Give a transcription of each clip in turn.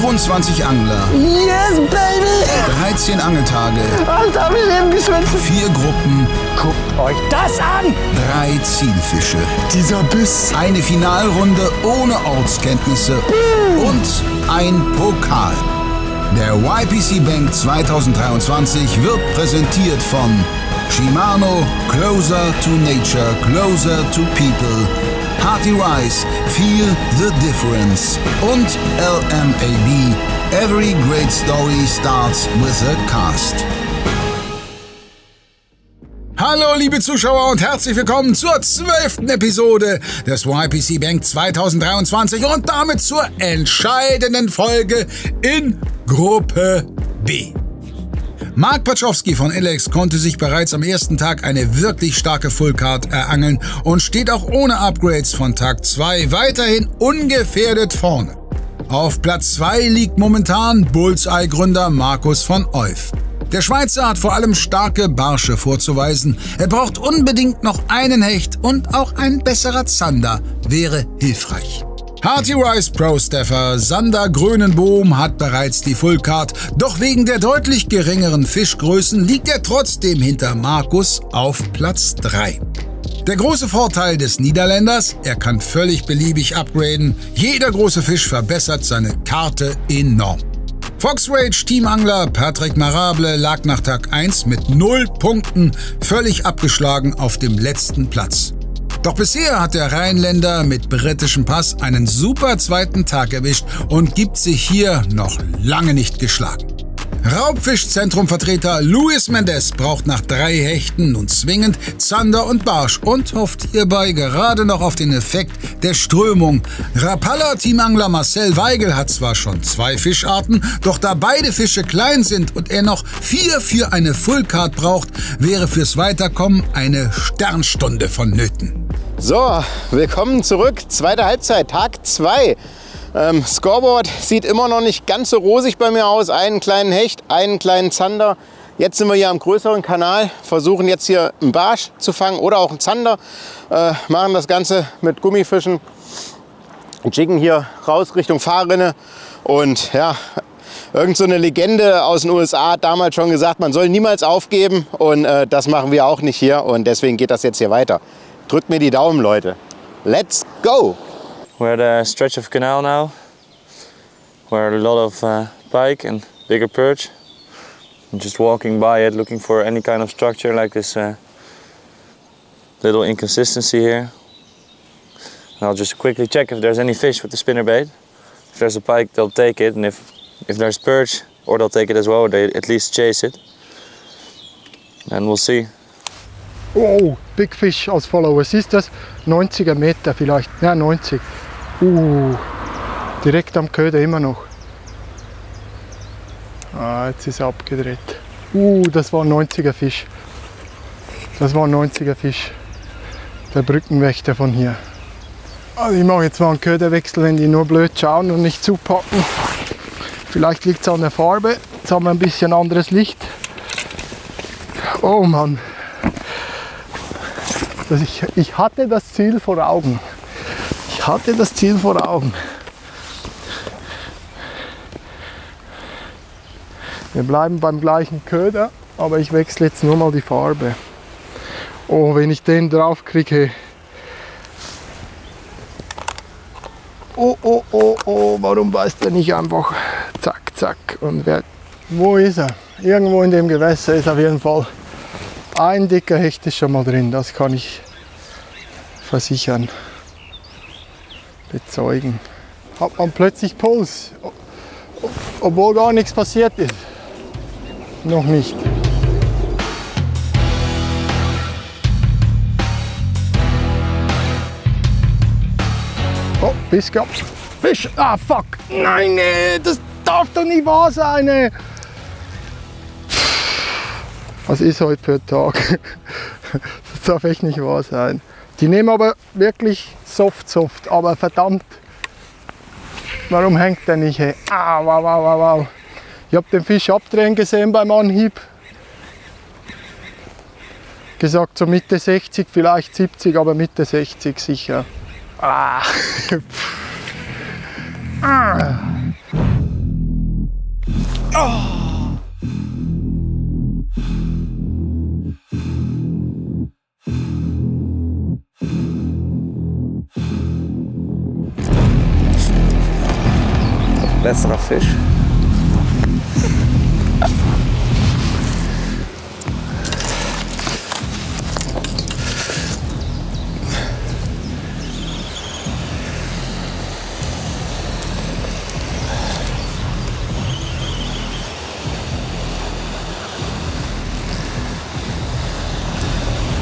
24 Angler. Yes, baby! 13 Angeltage. Alter, hab ich eben geschwitzt. 4 Gruppen. Guckt euch das an! 3 Zielfische. Dieser Biss. Eine Finalrunde ohne Ortskenntnisse. Und ein Pokal. Der YPC Bank 2023 wird präsentiert von Shimano, Closer to Nature, Closer to People, Hearty Rice, Feel the Difference und LMAB, Every Great Story Starts with a Cast. Hallo liebe Zuschauer und herzlich willkommen zur 12. Episode des YPC Bank 2023 und damit zur entscheidenden Folge in Gruppe B. Mark Paczowski von Elex konnte sich bereits am ersten Tag eine wirklich starke Fullcard erangeln und steht auch ohne Upgrades von Tag 2 weiterhin ungefährdet vorne. Auf Platz 2 liegt momentan Bullseye-Gründer Markus von Euf. Der Schweizer hat vor allem starke Barsche vorzuweisen. Er braucht unbedingt noch einen Hecht und auch ein besserer Zander wäre hilfreich. Hearty Rice Pro Staffer Sander Grönenbohm hat bereits die Fullcard, doch wegen der deutlich geringeren Fischgrößen liegt er trotzdem hinter Markus auf Platz 3. Der große Vorteil des Niederländers, er kann völlig beliebig upgraden. Jeder große Fisch verbessert seine Karte enorm. Fox Rage Teamangler Patrick Marable lag nach Tag 1 mit 0 Punkten völlig abgeschlagen auf dem letzten Platz. Doch bisher hat der Rheinländer mit britischem Pass einen super zweiten Tag erwischt und gibt sich hier noch lange nicht geschlagen. Raubfischzentrumvertreter Luis Mendes braucht nach 3 Hechten nun zwingend Zander und Barsch und hofft hierbei gerade noch auf den Effekt der Strömung. Rapala-Teamangler Marcel Weigel hat zwar schon 2 Fischarten, doch da beide Fische klein sind und er noch 4 für eine Fullcard braucht, wäre fürs Weiterkommen eine Sternstunde vonnöten. So, willkommen zurück. Zweite Halbzeit, Tag 2. Scoreboard sieht immer noch nicht ganz so rosig bei mir aus. Einen kleinen Hecht, einen kleinen Zander. Jetzt sind wir hier am größeren Kanal, versuchen jetzt hier einen Barsch zu fangen oder auch einen Zander. Machen das Ganze mit Gummifischen, jiggen hier raus Richtung Fahrrinne. Und ja, irgend so eine Legende aus den USA hat damals schon gesagt, man soll niemals aufgeben. Und das machen wir auch nicht hier und deswegen geht das jetzt hier weiter. Drückt mir die Daumen, Leute. Let's go! We're at a stretch of canal now, where a lot of pike and bigger perch. I'm just walking by it, looking for any kind of structure like this little inconsistency here. And I'll just quickly check if there's any fish with the spinnerbait. If there's a pike, they'll take it, and if there's perch, or they'll take it as well, or they at least chase it. And we'll see. Oh, Big Fish als Follower. Siehst du das? 90er Meter vielleicht. Ja, 90. Direkt am Köder immer noch. Ah, jetzt ist er abgedreht. Das war ein 90er Fisch. Das war ein 90er Fisch. Der Brückenwächter von hier. Also ich mache jetzt mal einen Köderwechsel, wenn die nur blöd schauen und nicht zupacken. Vielleicht liegt es an der Farbe. Jetzt haben wir ein bisschen anderes Licht. Oh Mann. Ich hatte das Ziel vor Augen. Ich hatte das Ziel vor Augen. Wir bleiben beim gleichen Köder, aber ich wechsle jetzt nur mal die Farbe. Oh, wenn ich den drauf kriege. Oh, warum beißt er nicht einfach? Zack, zack. Und wo ist er? Irgendwo in dem Gewässer ist auf jeden Fall. Ein dicker Hecht ist schon mal drin, das kann ich versichern, bezeugen. Hat man plötzlich Puls, obwohl gar nichts passiert ist. Noch nicht. Oh, Biss gehabt. Fisch! Ah, fuck! Nein, nee, das darf doch nicht wahr sein! Ey. Was ist heute für ein Tag? Das darf echt nicht wahr sein. Die nehmen aber wirklich soft, aber verdammt. Warum hängt der nicht? Hey? Ah, wow. Ich habe den Fisch abdrehen gesehen beim Anhieb. Gesagt so Mitte 60, vielleicht 70, aber Mitte 60 sicher. Besserer Fisch.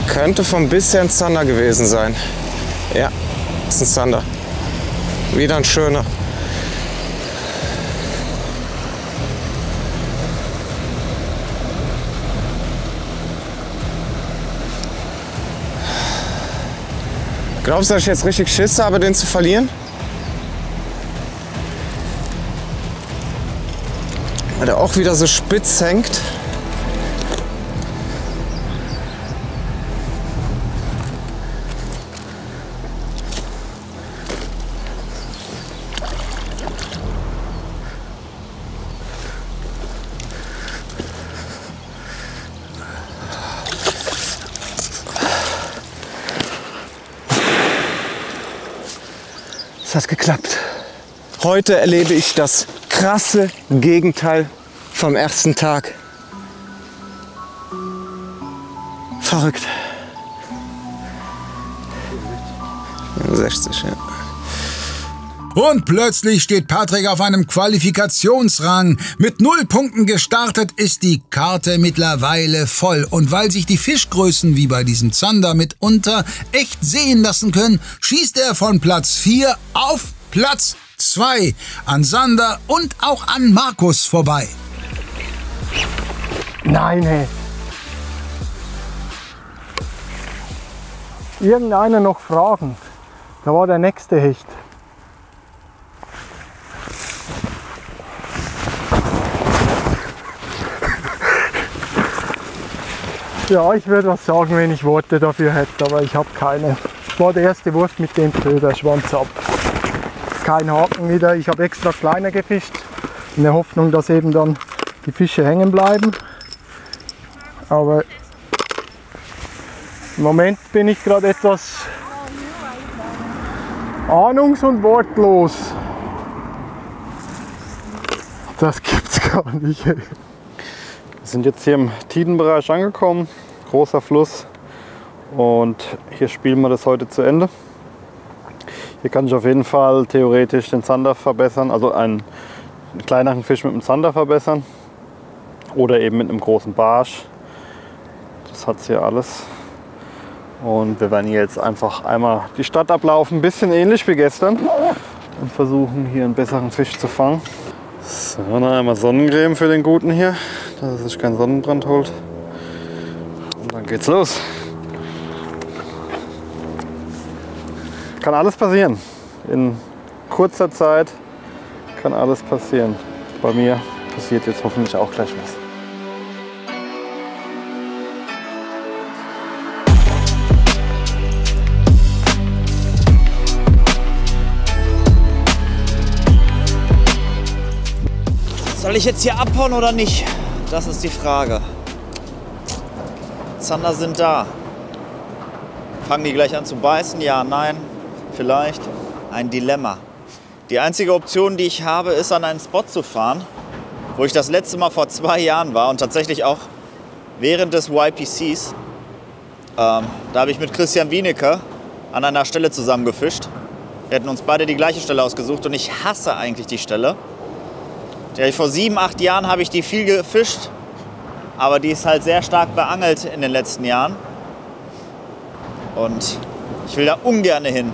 Könnte vom Biss her ein Zander gewesen sein. Ja, ist ein Zander. Wieder ein schöner. Glaubst du, dass ich jetzt richtig Schiss habe, den zu verlieren? Weil der auch wieder so spitz hängt. Es hat geklappt. Heute erlebe ich das krasse Gegenteil vom ersten Tag. Verrückt. 60, ja. Und plötzlich steht Patrick auf einem Qualifikationsrang. Mit 0 Punkten gestartet ist die Karte mittlerweile voll. Und weil sich die Fischgrößen wie bei diesem Zander mitunter echt sehen lassen können, schießt er von Platz 4 auf Platz 2 an Sander und auch an Markus vorbei. Nein, hey. Irgendeiner noch fragen. Da war der nächste Hecht. Ja, ich würde was sagen, wenn ich Worte dafür hätte, aber ich habe keine. Das war der erste Wurf mit dem Köder, Schwanz ab. Kein Haken wieder. Ich habe extra kleiner gefischt, in der Hoffnung, dass eben dann die Fische hängen bleiben. Aber im Moment bin ich gerade etwas ahnungs- und wortlos. Das gibt's gar nicht. Wir sind jetzt hier im Tidenbereich angekommen, großer Fluss, und hier spielen wir das heute zu Ende. Hier kann ich auf jeden Fall theoretisch den Zander verbessern, also einen kleineren Fisch mit dem Zander verbessern oder eben mit einem großen Barsch. Das hat es hier alles. Und wir werden hier jetzt einfach einmal die Stadt ablaufen, ein bisschen ähnlich wie gestern, und versuchen hier einen besseren Fisch zu fangen. So, noch einmal Sonnencreme für den Guten hier, dass er sich keinen Sonnenbrand holt. Und dann geht's los. Kann alles passieren. In kurzer Zeit kann alles passieren. Bei mir passiert jetzt hoffentlich auch gleich was. Soll ich jetzt hier abhauen oder nicht? Das ist die Frage. Zander sind da. Fangen die gleich an zu beißen? Ja, nein, vielleicht. Ein Dilemma. Die einzige Option, die ich habe, ist, an einen Spot zu fahren, wo ich das letzte Mal vor 2 Jahren war und tatsächlich auch während des YPCs. Da habe ich mit Christian Wienecke an einer Stelle zusammen gefischt. Wir hätten uns beide die gleiche Stelle ausgesucht und ich hasse eigentlich die Stelle. Vor 7, 8 Jahren habe ich die viel gefischt, aber die ist halt sehr stark beangelt in den letzten Jahren. Und ich will da ungern hin.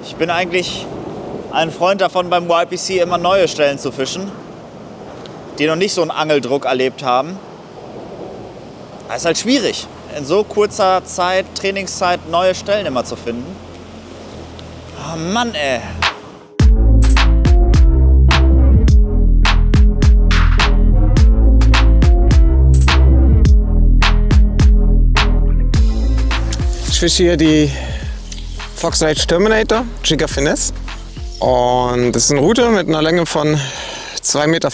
Ich bin eigentlich ein Freund davon, beim YPC immer neue Stellen zu fischen, die noch nicht so einen Angeldruck erlebt haben. Das ist halt schwierig, in so kurzer Zeit, Trainingszeit, neue Stellen immer zu finden. Oh Mann, ey. Ich fische hier die Fox Rage Terminator Giga Finesse, und das ist eine Route mit einer Länge von 2,40 Meter,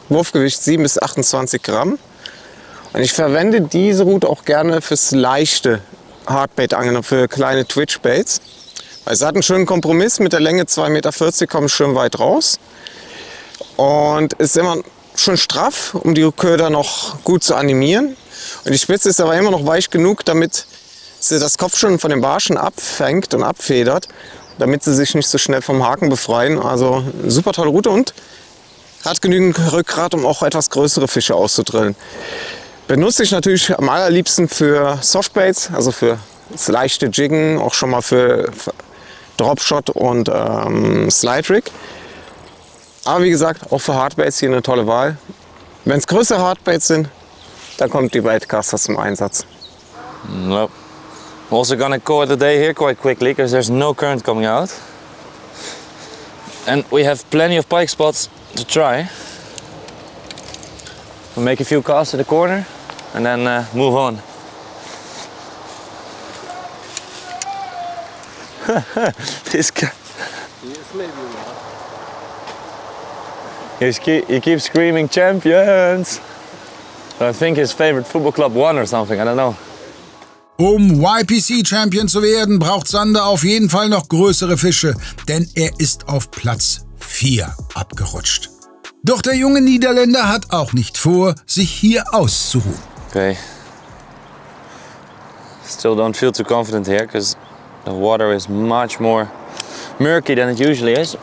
Wurfgewicht 7 bis 28 Gramm. Und ich verwende diese Route auch gerne fürs leichte Hardbait-Angeln, für kleine Twitch-Baits. Weil es hat einen schönen Kompromiss, mit der Länge 2,40 Meter komme ich schön weit raus. Und ist immer schön straff, um die Köder noch gut zu animieren. Und die Spitze ist aber immer noch weich genug, damit sie das Kopfschwimmen von den Barschen abfängt und abfedert, damit sie sich nicht so schnell vom Haken befreien. Also super tolle Route und hat genügend Rückgrat, um auch etwas größere Fische auszudrillen. Benutze ich natürlich am allerliebsten für Softbaits, also für das leichte Jiggen, auch schon mal für Dropshot und Slide Rig. Aber wie gesagt, auch für Hardbaits hier eine tolle Wahl. Wenn es größere Hardbaits sind, dann kommt die Baitcaster zum Einsatz. No. I'm also gonna call it a day here quite quickly because there's no current coming out. And we have plenty of pike spots to try. We'll make a few casts at the corner and then move on. This guy. He keeps screaming champions. I think his favorite football club won or something, I don't know. Um YPC-Champion zu werden, braucht Sander auf jeden Fall noch größere Fische, denn er ist auf Platz 4 abgerutscht. Doch der junge Niederländer hat auch nicht vor, sich hier auszuruhen. Okay. Still don't feel too confident here because the water is much more murky than it usually is.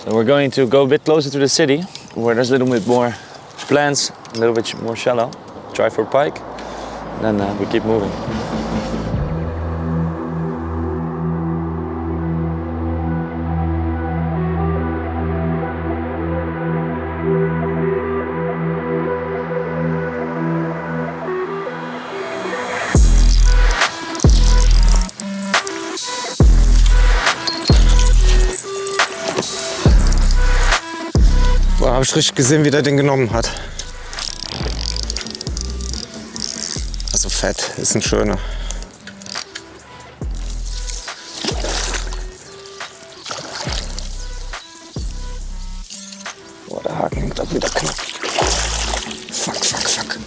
So we're going to go a bit closer to the city where there's a little bit more plants, a little bit more shallow. Try for pike, and then we keep moving. Da habe ich richtig gesehen, wie der den genommen hat. Also fett, ist ein schöner. Boah, der Haken hängt auch wieder knapp. Fuck.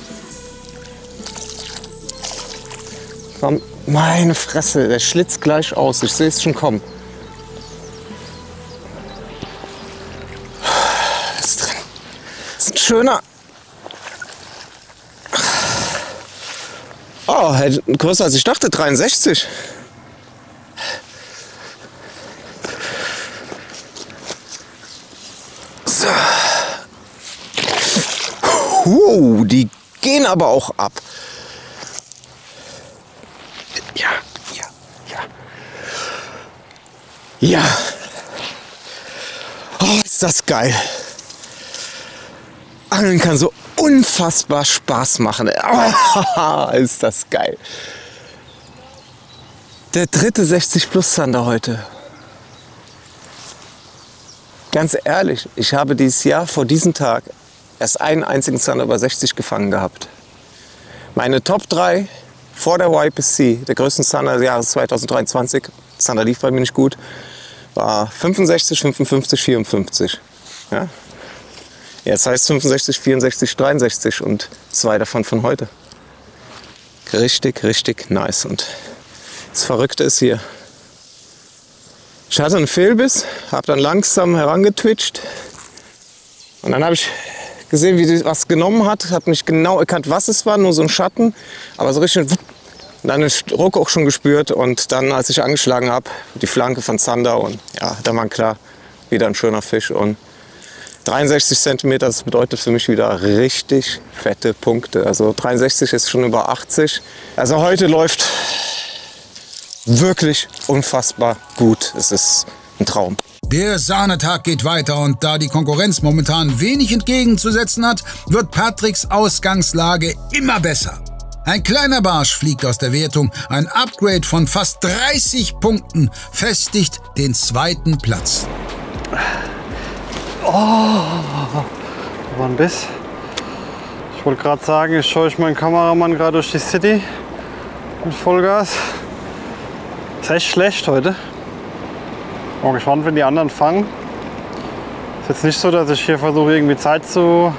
Komm, meine Fresse, der schlitzt gleich aus. Ich sehe es schon kommen. Schöner. Oh, größer als ich dachte, 63. So. Die gehen aber auch ab. Ja. Oh, ist das geil. Angeln kann so unfassbar Spaß machen. Oh, ist das geil. Der dritte 60 Plus Zander heute. Ganz ehrlich, ich habe dieses Jahr vor diesem Tag erst einen einzigen Zander über 60 gefangen gehabt. Meine Top 3 vor der YPC, der größten Zander des Jahres 2023, Zander lief bei mir nicht gut, war 65, 55, 54. Ja? Jetzt heißt 65, 64, 63 und 2 davon von heute. Richtig nice. Und das Verrückte ist hier, ich hatte einen Fehlbiss, habe dann langsam herangetwitcht und dann habe ich gesehen, wie die was genommen hat, habe nicht genau erkannt, was es war, nur so ein Schatten, aber so richtig, und dann den Druck auch schon gespürt und dann, als ich angeschlagen habe, die Flanke von Zander und ja, da war klar, wieder ein schöner Fisch und 63 cm, das bedeutet für mich wieder richtig fette Punkte. Also 63 ist schon über 80. Also heute läuft wirklich unfassbar gut. Es ist ein Traum. Der Sahnetag geht weiter und da die Konkurrenz momentan wenig entgegenzusetzen hat, wird Patricks Ausgangslage immer besser. Ein kleiner Barsch fliegt aus der Wertung, ein Upgrade von fast 30 Punkten festigt den 2. Platz. Oh, da war ein Biss. Ich wollte gerade sagen, ich scheue meinen Kameramann gerade durch die City mit Vollgas. Ist echt schlecht heute. Bin gespannt, wenn die anderen fangen. ist jetzt nicht so, dass ich hier versuche, irgendwie Zeit zu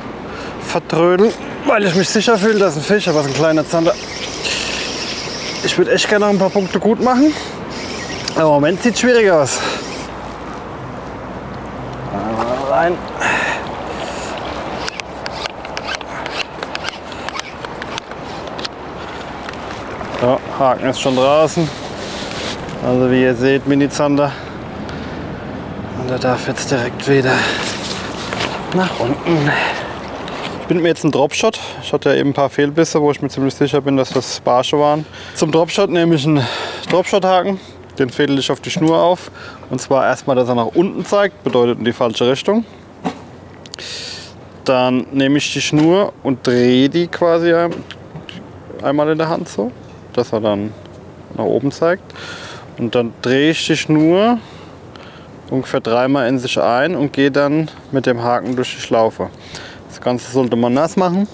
vertrödeln, weil ich mich sicher fühle, dass ein Fisch, aber es ist ein kleiner Zander. Ich würde echt gerne noch ein paar Punkte gut machen, aber im Moment sieht es schwierig aus. Rein. So, Haken ist schon draußen. Also wie ihr seht, Mini-Zander. Und er darf jetzt direkt wieder nach unten. Ich bin mir jetzt ein Dropshot. Ich hatte ja eben ein paar Fehlbisse, wo ich mir ziemlich sicher bin, dass das Barsche waren. Zum Dropshot nehme ich einen Dropshot-Haken. Den fädel ich auf die Schnur auf. Und zwar erstmal, dass er nach unten zeigt, bedeutet in die falsche Richtung. Dann nehme ich die Schnur und drehe die quasi einmal in der Hand so, dass er dann nach oben zeigt. Und dann drehe ich die Schnur ungefähr 3-mal in sich ein und gehe dann mit dem Haken durch die Schlaufe. Das Ganze sollte man nass machen,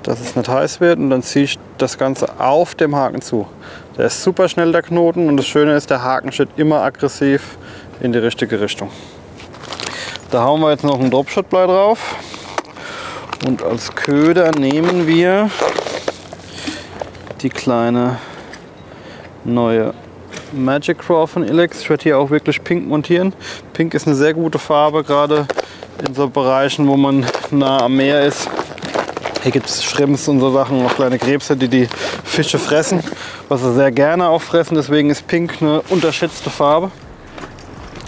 dass es nicht heiß wird, und dann ziehe ich das Ganze auf dem Haken zu. Der ist super schnell, der Knoten, und das Schöne ist, der Haken steht immer aggressiv in die richtige Richtung. Da hauen wir jetzt noch ein Dropshot-Blei drauf, und als Köder nehmen wir die kleine neue Magic Craw von Ilex. Ich werde hier auch wirklich pink montieren. Pink ist eine sehr gute Farbe, gerade in so Bereichen, wo man nah am Meer ist. Hier gibt es Shrimps und so Sachen, und auch kleine Krebse, die die Fische fressen, was sie sehr gerne auch fressen. Deswegen ist Pink eine unterschätzte Farbe.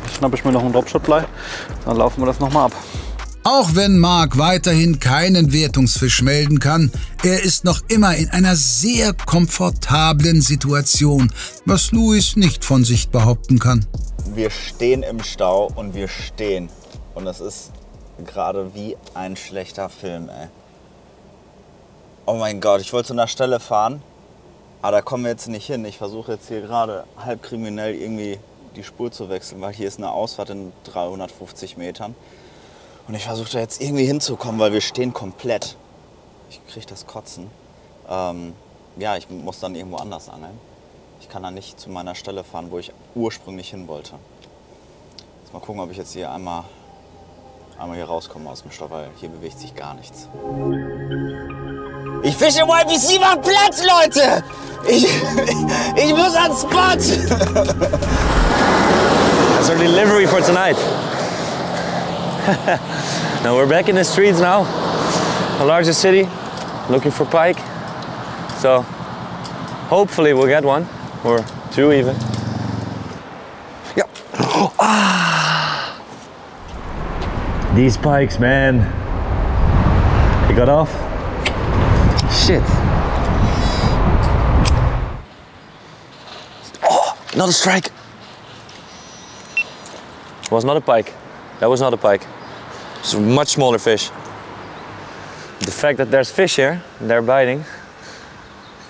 Jetzt schnappe ich mir noch ein Dropshot-Blei, dann laufen wir das nochmal ab. Auch wenn Mark weiterhin keinen Wertungsfisch melden kann, er ist noch immer in einer sehr komfortablen Situation, was Luis nicht von sich behaupten kann. Wir stehen im Stau und wir stehen. Und das ist gerade wie ein schlechter Film, ey. Oh mein Gott, ich wollte zu einer Stelle fahren, aber da kommen wir jetzt nicht hin. Ich versuche jetzt hier gerade halb kriminell irgendwie die Spur zu wechseln, weil hier ist eine Ausfahrt in 350 Metern. Und ich versuche da jetzt irgendwie hinzukommen, weil wir stehen komplett. Ich kriege das Kotzen. Ja, ich muss dann irgendwo anders angeln. Ich kann dann nicht zu meiner Stelle fahren, wo ich ursprünglich hin wollte. Jetzt mal gucken, ob ich jetzt hier einmal hier rauskomme aus dem Stau, weil hier bewegt sich gar nichts. Ich fische YPC, macht Platz, Leute! Ich muss ans Spot! That's our delivery for tonight. Now we're back in the streets now, the largest city, looking for pike. So hopefully we'll get one, or two even. Yep. Ah. These pikes, man. They got off. Shit. Oh, another strike. It was not a pike. That was not a pike. It's a much smaller fish. The fact that there's fish here, and they're biting,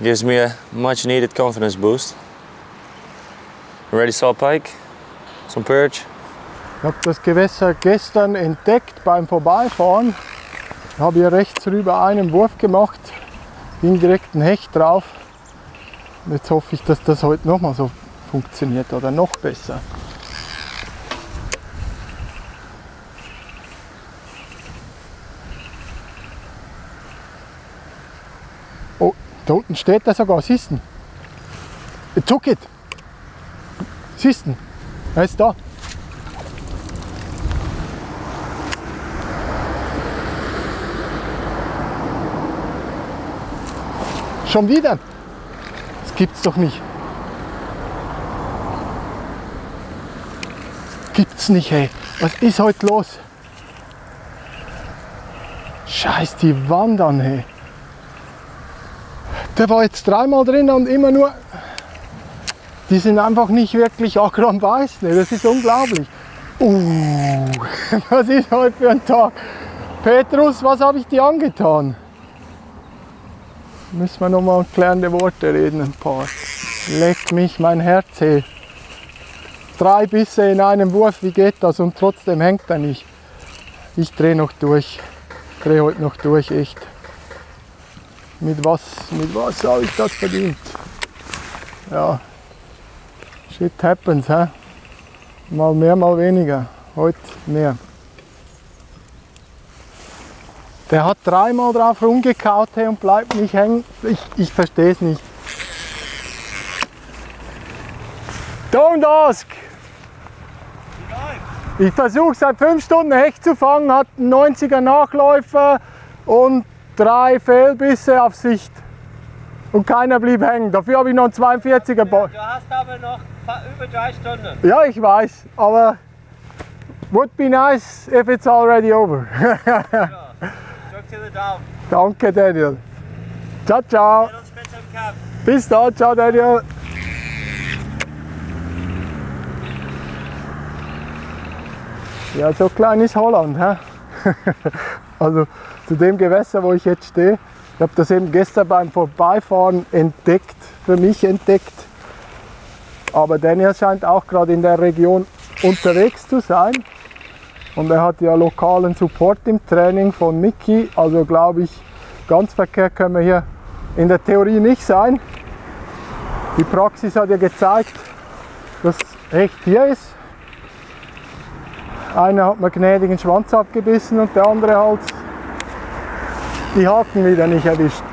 gives me a much needed confidence boost. Already saw a pike, some perch. Ich habe das Gewässer gestern entdeckt beim Vorbeifahren. Ich habe hier rechts rüber einen Wurf gemacht, ging direkt ein Hecht drauf. Und jetzt hoffe ich, dass das heute nochmal so funktioniert oder noch besser. Oh, da unten steht er sogar, siehst du? It took it. Siehst du? Er ist da. Schon wieder? Das gibt's doch nicht. Gibt's nicht, hey. Was ist heute los? Scheiß die Wandern, hey. Der war jetzt dreimal drin und immer nur... Die sind einfach nicht wirklich aggro am Beißen. Das ist unglaublich. Was ist heute für ein Tag? Petrus, was habe ich dir angetan? Müssen wir noch mal klärende Worte reden, ein paar. Leck mich mein Herz, hey. 3 Bisse in einem Wurf, wie geht das? Und trotzdem hängt er nicht. Ich drehe noch durch. Drehe heute noch durch, echt. Mit was habe ich das verdient? Ja. Shit happens, hä? Mal mehr, mal weniger. heute mehr. Der hat dreimal drauf rumgekaut und bleibt nicht hängen. Ich verstehe es nicht. Don't ask! Ich versuche seit 5 Stunden Hecht zu fangen, hat einen 90er Nachläufer und 3 Fehlbisse auf Sicht. Und keiner blieb hängen. Dafür habe ich noch einen 42er Bock. Du hast aber noch über 3 Stunden. Ja, ich weiß, aber would be nice if it's already over. Ja, drück dir den Daumen. Danke, Daniel. Ciao, ciao. Wir sehen uns später im Camp. Bis dann, ciao, Daniel. Ja, so klein ist Holland. Hä? Also zu dem Gewässer, wo ich jetzt stehe. Ich habe das eben gestern beim Vorbeifahren entdeckt, für mich entdeckt. Aber Daniel scheint auch gerade in der Region unterwegs zu sein. Und er hat ja lokalen Support im Training von Micky. Also glaube ich, ganz verkehrt können wir hier in der Theorie nicht sein. Die Praxis hat ja gezeigt, dass Hecht hier ist. Einer hat mir gnädigen Schwanz abgebissen und der andere halt die Haken wieder nicht erwischt.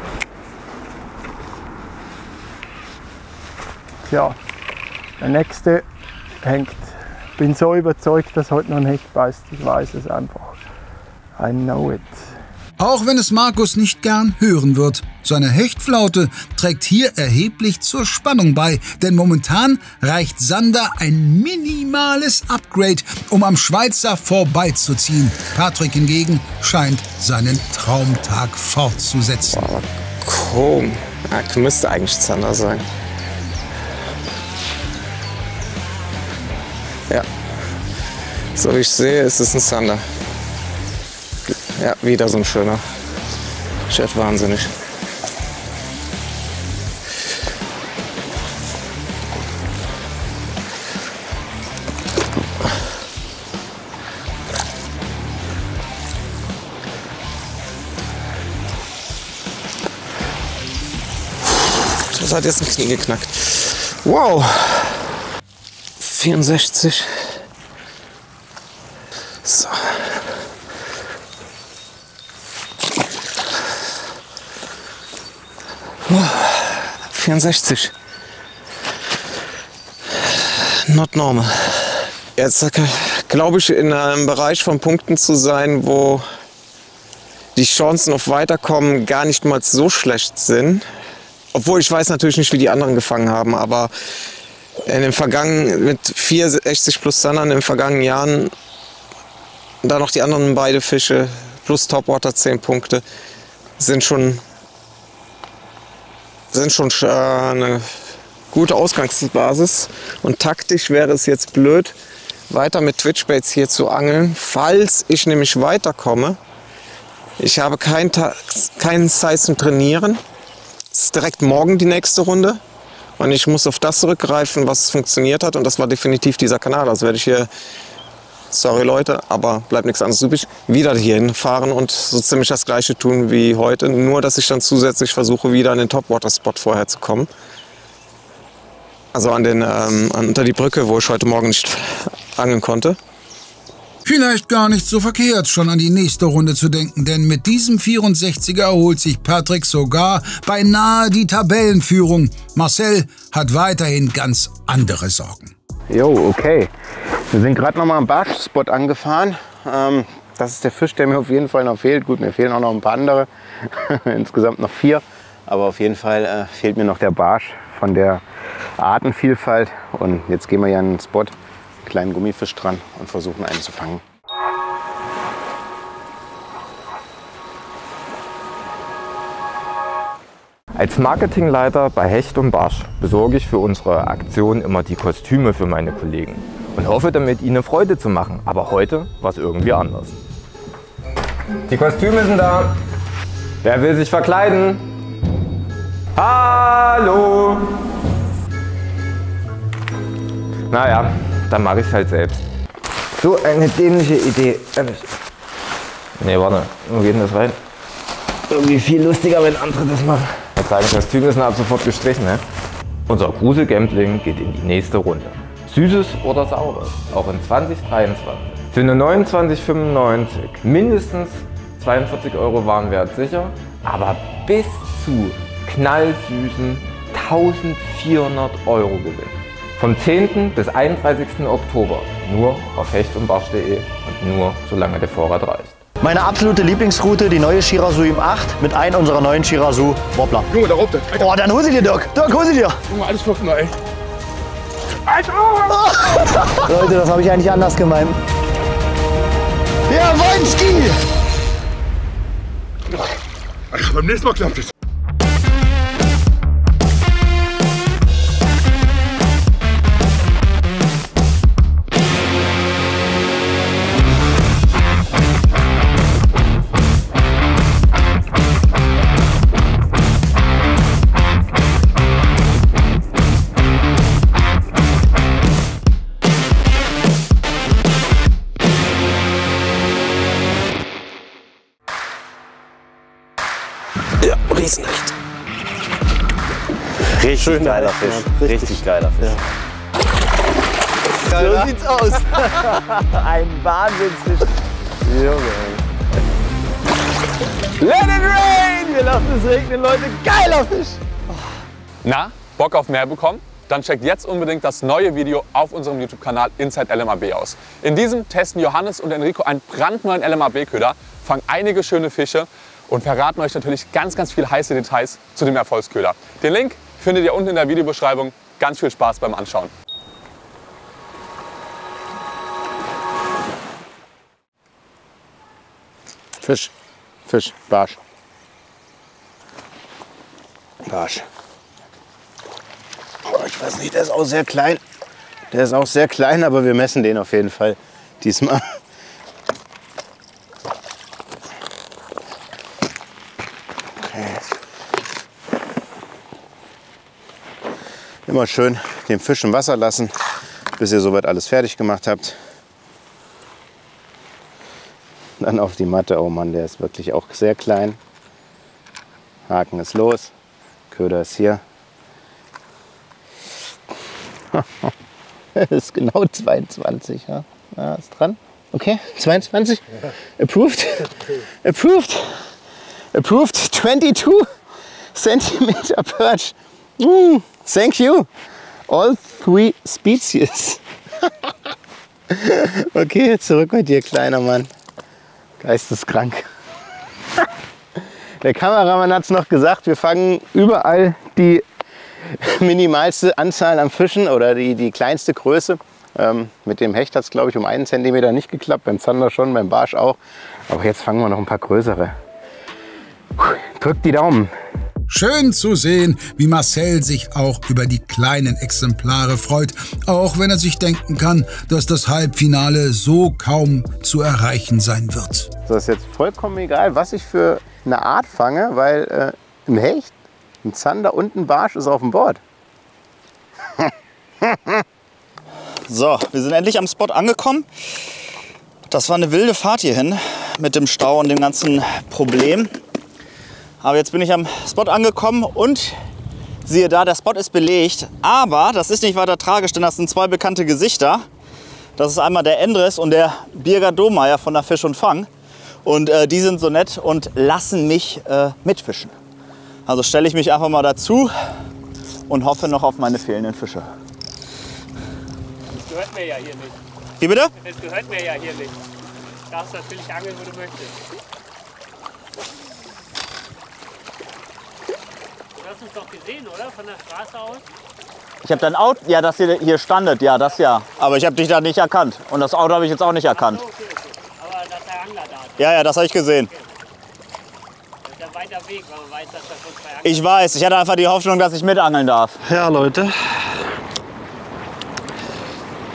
Tja, der nächste hängt. Bin so überzeugt, dass heute noch ein Hecht beißt. Ich weiß es einfach. I know it. Auch wenn es Markus nicht gern hören wird, seine Hechtflaute trägt hier erheblich zur Spannung bei, denn momentan reicht Sander ein minimales Upgrade, um am Schweizer vorbeizuziehen. Patrick hingegen scheint seinen Traumtag fortzusetzen. Aber komisch. Ja, müsste eigentlich Zander sein. Ja, so wie ich sehe, ist es ein Zander. Ja, wieder so ein schöner. Chef, wahnsinnig. Das hat jetzt ein Knie geknackt. Wow. 64. So. 64. Not normal. Jetzt glaube ich in einem Bereich von Punkten zu sein, wo die Chancen auf Weiterkommen gar nicht mal so schlecht sind. Obwohl ich weiß natürlich nicht, wie die anderen gefangen haben, aber in den vergangenen, mit 64 plus Sandern in den vergangenen Jahren, da noch die anderen beide Fische plus Topwater 10 Punkte, sind schon eine gute Ausgangsbasis. Und taktisch wäre es jetzt blöd, weiter mit Twitchbaits hier zu angeln, falls ich nämlich weiterkomme. Ich habe keinen Zeit zum Trainieren. Es ist direkt morgen die nächste Runde. Und ich muss auf das zurückgreifen, was funktioniert hat. Und das war definitiv dieser Kanal. Also werde ich hier, sorry Leute, aber bleibt nichts anderes übrig, wieder hierhin fahren und so ziemlich das Gleiche tun wie heute. Nur, dass ich dann zusätzlich versuche, wieder an den Topwater-Spot vorher zu kommen. Also unter die Brücke, wo ich heute Morgen nicht angeln konnte. Vielleicht gar nicht so verkehrt, schon an die nächste Runde zu denken, denn mit diesem 64er holt sich Patrick sogar beinahe die Tabellenführung. Marcel hat weiterhin ganz andere Sorgen. Jo, okay. Wir sind gerade noch mal am Barsch-Spot angefahren. Das ist der Fisch, der mir auf jeden Fall noch fehlt. Gut, mir fehlen auch noch ein paar andere. Insgesamt noch 4. Aber auf jeden Fall fehlt mir noch der Barsch von der Artenvielfalt. Und jetzt gehen wir hier an den Spot, einen kleinen Gummifisch dran und versuchen einen zu fangen. Als Marketingleiter bei Hecht und Barsch besorge ich für unsere Aktion immer die Kostüme für meine Kollegen und hoffe damit, ihnen Freude zu machen. Aber heute war es irgendwie anders. Die Kostüme sind da. Wer will sich verkleiden? Hallo! Naja, dann mache ich es halt selbst. So eine dämliche Idee. Nee, warte, wo geht denn das rein? Irgendwie viel lustiger, wenn andere das machen. Jetzt sagen, Kostüme sind ab sofort gestrichen, ne? Unser Grusel-Gambling geht in die nächste Runde. Süßes oder Saures, auch in 2023. Für eine 29,95 mindestens 42 € Warenwert sicher, aber bis zu knallsüßen 1.400 € Gewinn. Vom 10. bis 31. Oktober nur auf hechtundbarsch.de und nur solange der Vorrat reicht. Meine absolute Lieblingsroute, die neue Shirasu M8 mit einem unserer neuen Shirasu Wobbler. Junge, da raubt er. Oh, dann hol sie dir, Dirk. Dirk, hol sie dir. Junge, alles voll ey. Alter! Leute, das habe ich eigentlich anders gemeint. Ja, Wojnski! Beim nächsten Mal klappt es. Ja, Riesenhecht. Richtig schön geiler Fisch. Richtig geiler Fisch. Ja. So sieht's aus. Ein Wahnsinnsfisch. Junge. Let it rain! Wir lassen es regnen, Leute. Geiler Fisch. Na, Bock auf mehr bekommen? Dann checkt jetzt unbedingt das neue Video auf unserem YouTube-Kanal Inside LMAB aus. In diesem testen Johannes und Enrico einen brandneuen LMAB-Köder, fangen einige schöne Fische und verraten euch natürlich ganz viele heiße Details zu dem Erfolgsköder. Den Link findet ihr unten in der Videobeschreibung. Ganz viel Spaß beim Anschauen. Fisch, Fisch, Barsch. Barsch. Oh, ich weiß nicht, der ist auch sehr klein. Der ist auch sehr klein, aber wir messen den auf jeden Fall diesmal. Immer schön den Fisch im Wasser lassen, bis ihr soweit alles fertig gemacht habt. Dann auf die Matte. Oh Mann, der ist wirklich auch sehr klein. Haken ist los. Köder ist hier. Das ist genau 22. Ja, ist dran. Okay, 22. Approved. Approved. Approved. 22 centimeter perch. Thank you. All three species. Okay, zurück mit dir, kleiner Mann. Geisteskrank. Der Kameramann hat es noch gesagt, wir fangen überall die minimalste Anzahl an Fischen oder die kleinste Größe. Mit dem Hecht hat es, glaube ich, um 1 cm nicht geklappt, beim Zander schon, beim Barsch auch. Aber jetzt fangen wir noch ein paar größere. Drückt die Daumen. Schön zu sehen, wie Marcel sich auch über die kleinen Exemplare freut, auch wenn er sich denken kann, dass das Halbfinale so kaum zu erreichen sein wird. Das ist jetzt vollkommen egal, was ich für eine Art fange, weil ein Hecht, ein Zander und ein Barsch ist auf dem Board. So, wir sind endlich am Spot angekommen. Das war eine wilde Fahrt hierhin mit dem Stau und dem ganzen Problem. Aber jetzt bin ich am Spot angekommen und siehe da, der Spot ist belegt. Aber das ist nicht weiter tragisch, denn das sind zwei bekannte Gesichter. Das ist einmal der Endres und der Birger Domeyer von der Fisch und Fang. Und die sind so nett und lassen mich mitfischen. Also stelle ich mich einfach mal dazu und hoffe noch auf meine fehlenden Fische. Das gehört mir ja hier nicht. Wie bitte? Das gehört mir ja hier nicht. Du darfst natürlich angeln, wo du möchtest. Du hast uns doch gesehen, oder? Von der Straße aus? Ich habe dein Auto, ja, das hier standet, ja, das ja. Aber ich habe dich da nicht erkannt. Und das Auto habe ich jetzt auch nicht erkannt. Ach so, okay. Aber dass der Angler da ist. Ja, das habe ich gesehen. Okay. Das ist ein weiter Weg, weil man weiß, dass da schon zwei Angler Ich weiß, ich hatte einfach die Hoffnung, dass ich mitangeln darf. Ja, Leute.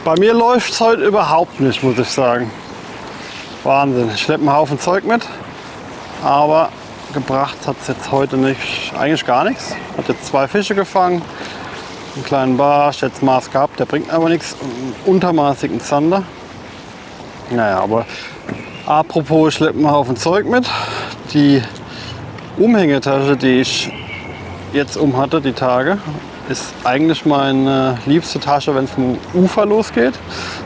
Bei mir läuft es heute überhaupt nicht, muss ich sagen. Wahnsinn. Ich schleppe einen Haufen Zeug mit, aber gebracht hat es jetzt heute nicht, eigentlich gar nichts. Hat jetzt 2 Fische gefangen, einen kleinen Barsch, jetzt Maß gehabt, der bringt aber nichts, einen untermaßigen Zander. Naja, aber apropos, ich schleppe einen Haufen Zeug mit. Die Umhängetasche, die ich jetzt hatte, die Tage, ist eigentlich meine liebste Tasche, wenn es vom Ufer losgeht.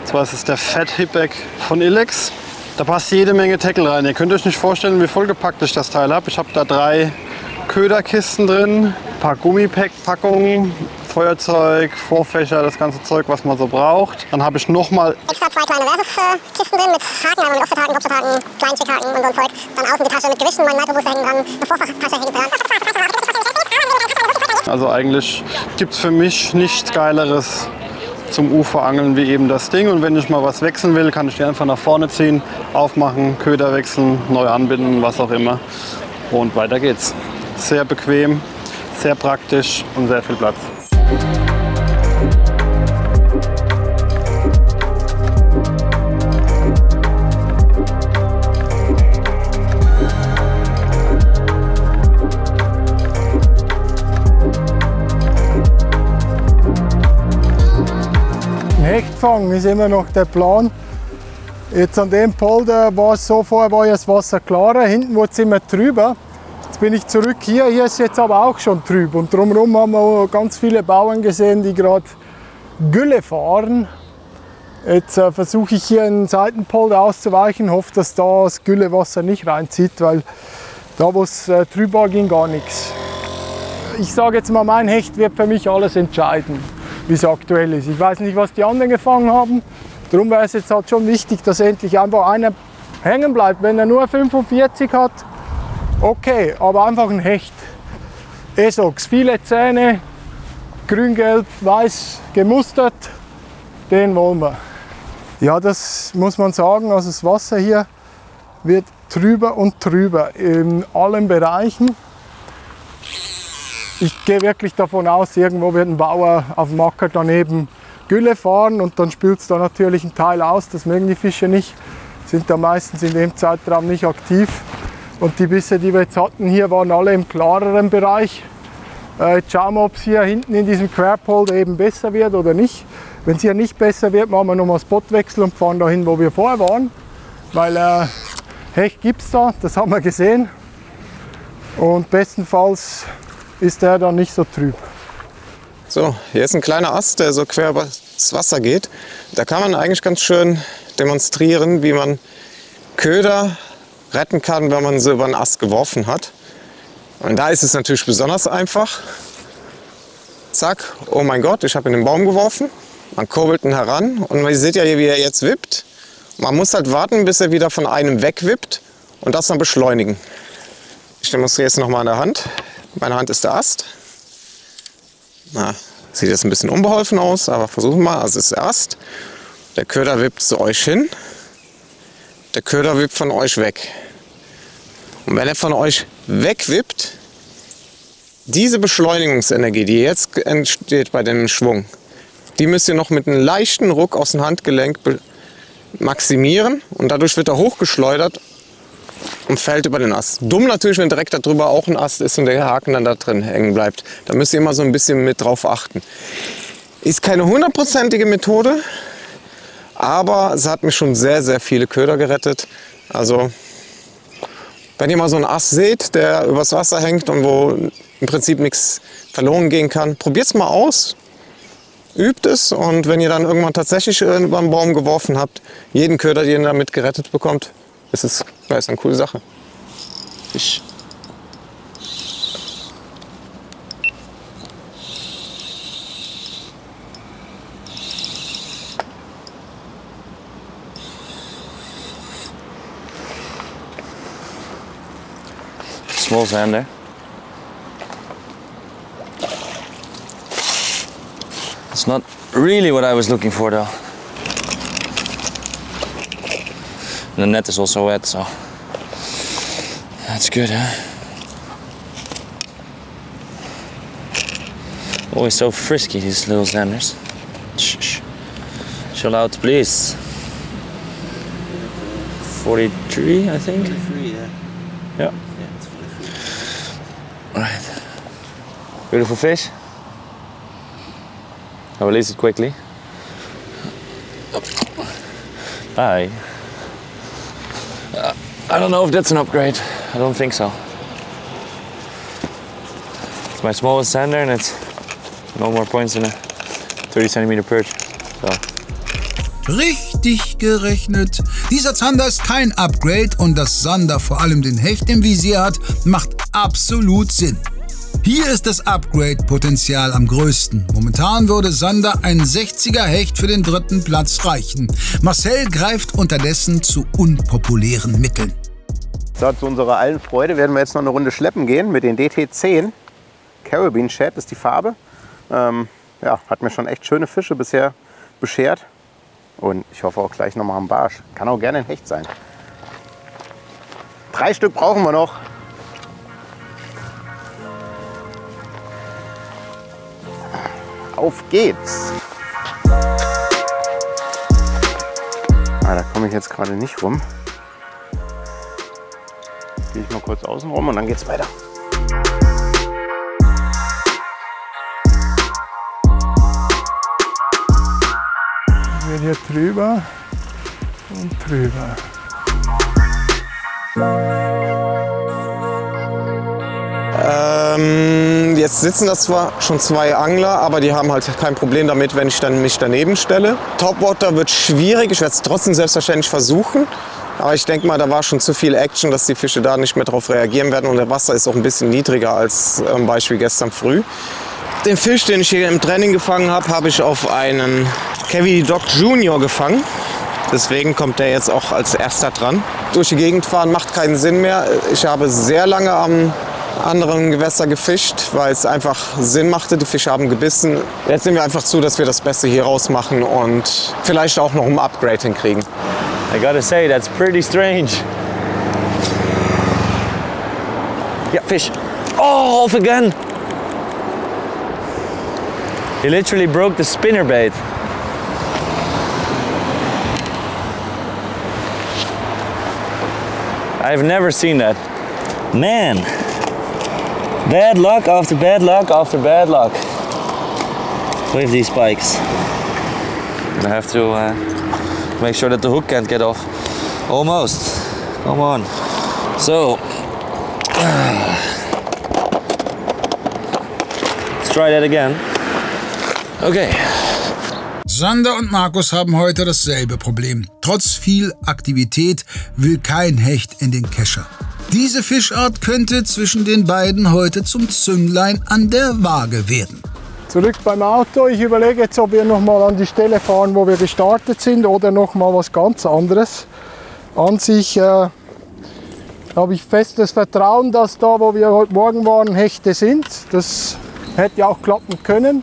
Und zwar ist es der Fat Hip-Bag von Ilex. Da passt jede Menge Tackle rein. Ihr könnt euch nicht vorstellen, wie vollgepackt ich das Teil habe. Ich habe da 3 Köderkisten drin, ein paar Gummipackungen, Feuerzeug, Vorfächer, das ganze Zeug, was man so braucht. Dann habe ich nochmal extra 2 kleine Versus-Kisten drin mit Haken, also mit Offsethaken, Dropsethaken, kleinen Chickhaken und so ein Zeug. Dann außen die Tasche mit Gewichten, mein Microbooster hängt dran, eine Vorfachtasche hängt dran. Also eigentlich gibt es für mich nichts Geileres zum Uferangeln wie eben das Ding. Und wenn ich mal was wechseln will, kann ich die einfach nach vorne ziehen, aufmachen, Köder wechseln, neu anbinden, was auch immer. Und weiter geht's. Sehr bequem, sehr praktisch und sehr viel Platz. Hechtfang ist immer noch der Plan. Jetzt an dem Polder war es so, vorher war ja das Wasser klarer, hinten wurde es immer trüber. Jetzt bin ich zurück hier ist jetzt aber auch schon trüb. Und drumherum haben wir ganz viele Bauern gesehen, die gerade Gülle fahren. Jetzt versuche ich hier einen Seitenpolder auszuweichen, hoffe, dass da das Güllewasser nicht reinzieht, weil da, wo es trüb war, ging gar nichts. Ich sage jetzt mal, mein Hecht wird für mich alles entscheiden, wie es aktuell ist. Ich weiß nicht, was die anderen gefangen haben. Darum wäre es jetzt halt schon wichtig, dass endlich einfach einer hängen bleibt. Wenn er nur 45 hat, okay, aber einfach ein Hecht. Esox, viele Zähne, grün, gelb, weiß gemustert, den wollen wir. Ja, das muss man sagen, also das Wasser hier wird trüber und trüber in allen Bereichen. Ich gehe wirklich davon aus, irgendwo wird ein Bauer auf dem Acker daneben Gülle fahren und dann spült es da natürlich einen Teil aus. Das mögen die Fische nicht, sind da meistens in dem Zeitraum nicht aktiv. Und die Bisse, die wir jetzt hatten, hier waren alle im klareren Bereich. Jetzt schauen wir, ob es hier hinten in diesem Querpolder eben besser wird oder nicht. Wenn es hier nicht besser wird, machen wir nochmal Spotwechsel und fahren dahin, wo wir vorher waren. Weil Hecht gibt es da, das haben wir gesehen. Und bestenfalls ist der dann nicht so trüb. So, hier ist ein kleiner Ast, der so quer über das Wasser geht. Da kann man eigentlich ganz schön demonstrieren, wie man Köder retten kann, wenn man sie über einen Ast geworfen hat. Und da ist es natürlich besonders einfach. Zack, oh mein Gott, ich habe in den Baum geworfen. Man kurbelt ihn heran und man sieht ja hier, wie er jetzt wippt. Man muss halt warten, bis er wieder von einem wegwippt und das dann beschleunigen. Ich demonstriere jetzt nochmal an der Hand. Meine Hand ist der Ast. Na, sieht jetzt ein bisschen unbeholfen aus, aber versuchen wir mal. Also es ist der Ast. Der Köder wippt zu euch hin. Der Köder wippt von euch weg. Und wenn er von euch wegwippt, diese Beschleunigungsenergie, die jetzt entsteht bei dem Schwung, die müsst ihr noch mit einem leichten Ruck aus dem Handgelenk maximieren. Und dadurch wird er hochgeschleudert und fällt über den Ast. Dumm natürlich, wenn direkt darüber auch ein Ast ist und der Haken dann da drin hängen bleibt. Da müsst ihr immer so ein bisschen mit drauf achten. Ist keine 100%ige Methode, aber es hat mir schon sehr, sehr viele Köder gerettet. Also, wenn ihr mal so einen Ast seht, der übers Wasser hängt und wo im Prinzip nichts verloren gehen kann, probiert es mal aus. Übt es und wenn ihr dann irgendwann tatsächlich über einen Baum geworfen habt, jeden Köder, den ihr damit gerettet bekommt, ist eine coole Sache. Fisch. Small zander. It's not really what I was looking for though. And the net is also wet, so that's good, huh? Always so frisky, these little zanders. Shh. Chill out, please. 43, I think. 43, yeah. Yeah. Alright. Beautiful fish. I'll release it quickly. Bye. I don't know if that's an upgrade. I don't think so. It's my smallest zander and it's no more points than a 30 centimeter perch. So. Richtig gerechnet. Dieser Zander ist kein Upgrade und dass Sander vor allem den Hecht im Visier hat, macht absolut Sinn. Hier ist das Upgrade-Potenzial am größten. Momentan würde Sander ein 60er Hecht für den 3. Platz reichen. Marcel greift unterdessen zu unpopulären Mitteln. So, zu unserer allen Freude werden wir jetzt noch eine Runde schleppen gehen mit den DT10. Caribbean Shad ist die Farbe. Ja, hat mir schon echt schöne Fische bisher beschert. Und ich hoffe auch gleich nochmal am Barsch. Kann auch gerne ein Hecht sein. 3 Stück brauchen wir noch. Auf geht's! Da komme ich jetzt gerade nicht rum. Gehe ich mal kurz außen rum und dann geht's weiter. Wir hier drüber und drüber. Jetzt sitzen das zwar schon 2 Angler, aber die haben halt kein Problem damit, wenn ich dann mich daneben stelle. Topwater wird schwierig, ich werde es trotzdem selbstverständlich versuchen. Aber ich denke mal, da war schon zu viel Action, dass die Fische da nicht mehr darauf reagieren werden. Und der Wasser ist auch ein bisschen niedriger als zum Beispiel gestern früh. Den Fisch, den ich hier im Training gefangen habe, habe ich auf einen Kevy Doc Junior gefangen. Deswegen kommt der jetzt auch als erster dran. Durch die Gegend fahren macht keinen Sinn mehr. Ich habe sehr lange am anderen Gewässer gefischt, weil es einfach Sinn machte. Die Fische haben gebissen. Jetzt sehen wir einfach zu, dass wir das Beste hier rausmachen und vielleicht auch noch ein Upgrade hinkriegen. I gotta say, that's pretty strange. Yeah, fish. Oh, off again. He literally broke the spinnerbait. I've never seen that. Man, bad luck after bad luck after bad luck with these spikes. I have to make sure that the hook can't get off. Almost. Come on. So, let's try that again. Okay. Sander und Markus haben heute dasselbe Problem. Trotz viel Aktivität will kein Hecht in den Kescher. Diese Fischart könnte zwischen den beiden heute zum Zünglein an der Waage werden. Zurück beim Auto. Ich überlege jetzt, ob wir noch mal an die Stelle fahren, wo wir gestartet sind, oder noch mal was ganz anderes. An sich habe ich festes Vertrauen, dass da, wo wir heute Morgen waren, Hechte sind. Das hätte auch klappen können.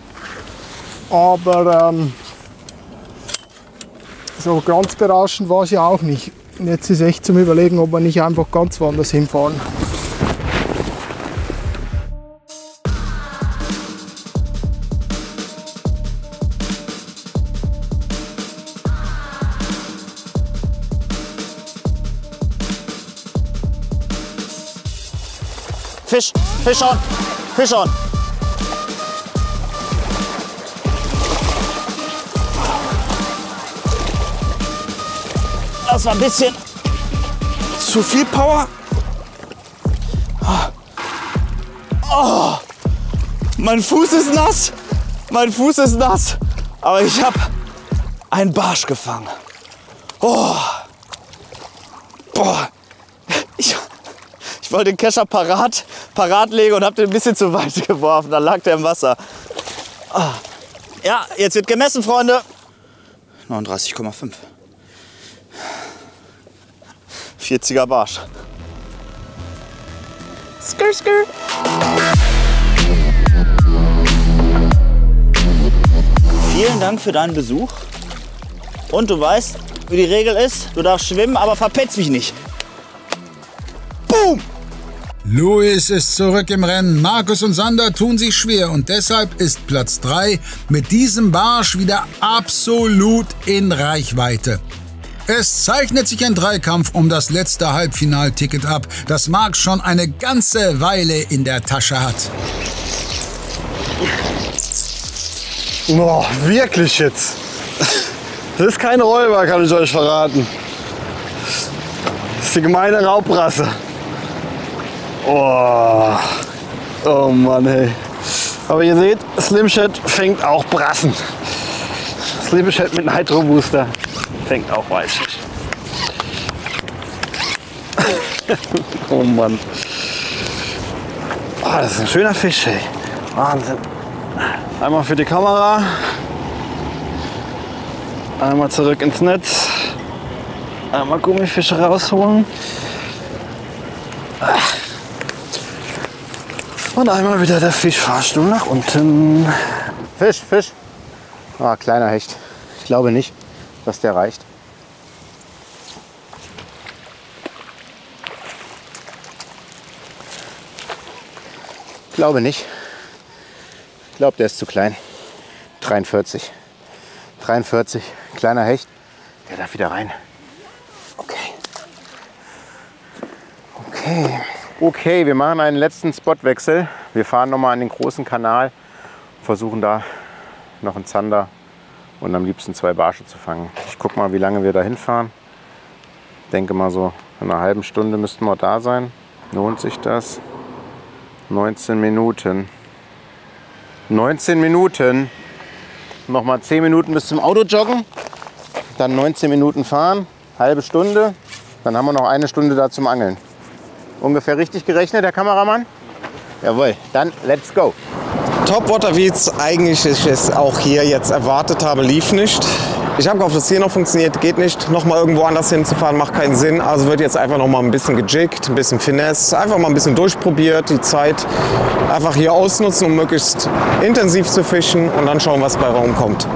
Aber so ganz berauschend war es ja auch nicht. Und jetzt ist echt zum Überlegen, ob wir nicht einfach ganz woanders hinfahren. Fisch, Fisch on, Fisch on. Das war ein bisschen zu viel Power. Oh, mein Fuß ist nass. Mein Fuß ist nass. Aber ich habe einen Barsch gefangen. Oh. Boah. Ich wollte den Kescher parat legen und habe den ein bisschen zu weit geworfen. Dann lag der im Wasser. Oh. Ja, jetzt wird gemessen, Freunde. 39,5. 40er Barsch. Skr, skr. Vielen Dank für deinen Besuch. Und du weißt, wie die Regel ist, du darfst schwimmen, aber verpetz mich nicht. Boom! Luis ist zurück im Rennen. Markus und Sander tun sich schwer und deshalb ist Platz 3 mit diesem Barsch wieder absolut in Reichweite. Es zeichnet sich ein Dreikampf um das letzte Halbfinalticket ab, das Marc schon eine ganze Weile in der Tasche hat. Oh, wirklich jetzt? Das ist kein Räuber, kann ich euch verraten. Das ist die gemeine Raubrasse. Oh, oh Mann, hey. Aber ihr seht, Slimshad fängt auch Brassen. Slimshad mit Nitro Booster fängt auch Weißfisch. Oh Mann. Oh, das ist ein schöner Fisch, ey. Wahnsinn. Einmal für die Kamera. Einmal zurück ins Netz. Einmal Gummifische rausholen. Und einmal wieder der Fischfahrstuhl nach unten. Fisch, Fisch. Ah, kleiner Hecht. Ich glaube nicht, dass der reicht. Ich glaube nicht. Ich glaube, der ist zu klein. 43. 43. Kleiner Hecht. Der darf wieder rein. Okay. Okay. Okay, wir machen einen letzten Spotwechsel. Wir fahren nochmal an den großen Kanal, versuchen da noch einen Zander und am liebsten 2 Barsche zu fangen. Ich gucke mal, wie lange wir da hinfahren. Denke mal so in einer halben Stunde müssten wir da sein. Lohnt sich das? 19 Minuten. 19 Minuten. Nochmal 10 Minuten bis zum Auto joggen. Dann 19 Minuten fahren. Halbe Stunde. Dann haben wir noch eine Stunde da zum Angeln. Ungefähr richtig gerechnet, Herr Kameramann? Jawohl, dann let's go. Topwater, wie ich es auch hier jetzt erwartet habe, lief nicht. Ich habe gehofft, dass hier noch funktioniert, geht nicht. Nochmal irgendwo anders hinzufahren macht keinen Sinn. Also wird jetzt einfach noch mal ein bisschen gejiggt, ein bisschen Finesse, einfach mal ein bisschen durchprobiert, die Zeit einfach hier ausnutzen, um möglichst intensiv zu fischen und dann schauen, was bei rumkommt.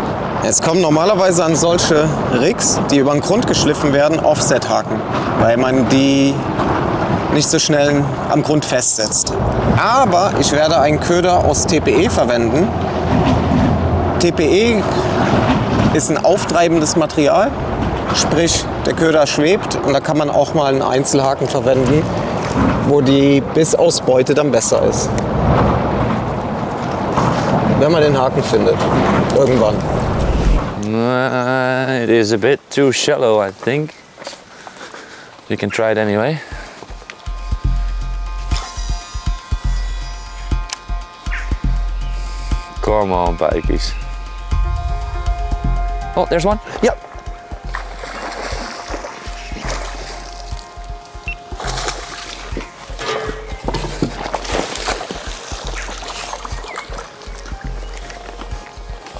Es kommen normalerweise an solche Rigs, die über den Grund geschliffen werden, Offset-Haken, weil man die nicht so schnell am Grund festsetzt. Aber ich werde einen Köder aus TPE verwenden. TPE ist ein auftreibendes Material, sprich der Köder schwebt und da kann man auch mal einen Einzelhaken verwenden, wo die Bissausbeute dann besser ist. Wenn man den Haken findet, irgendwann. It is a bit too shallow, I think. You can try it anyway. Come on, bikies. Oh, there's one. Yep.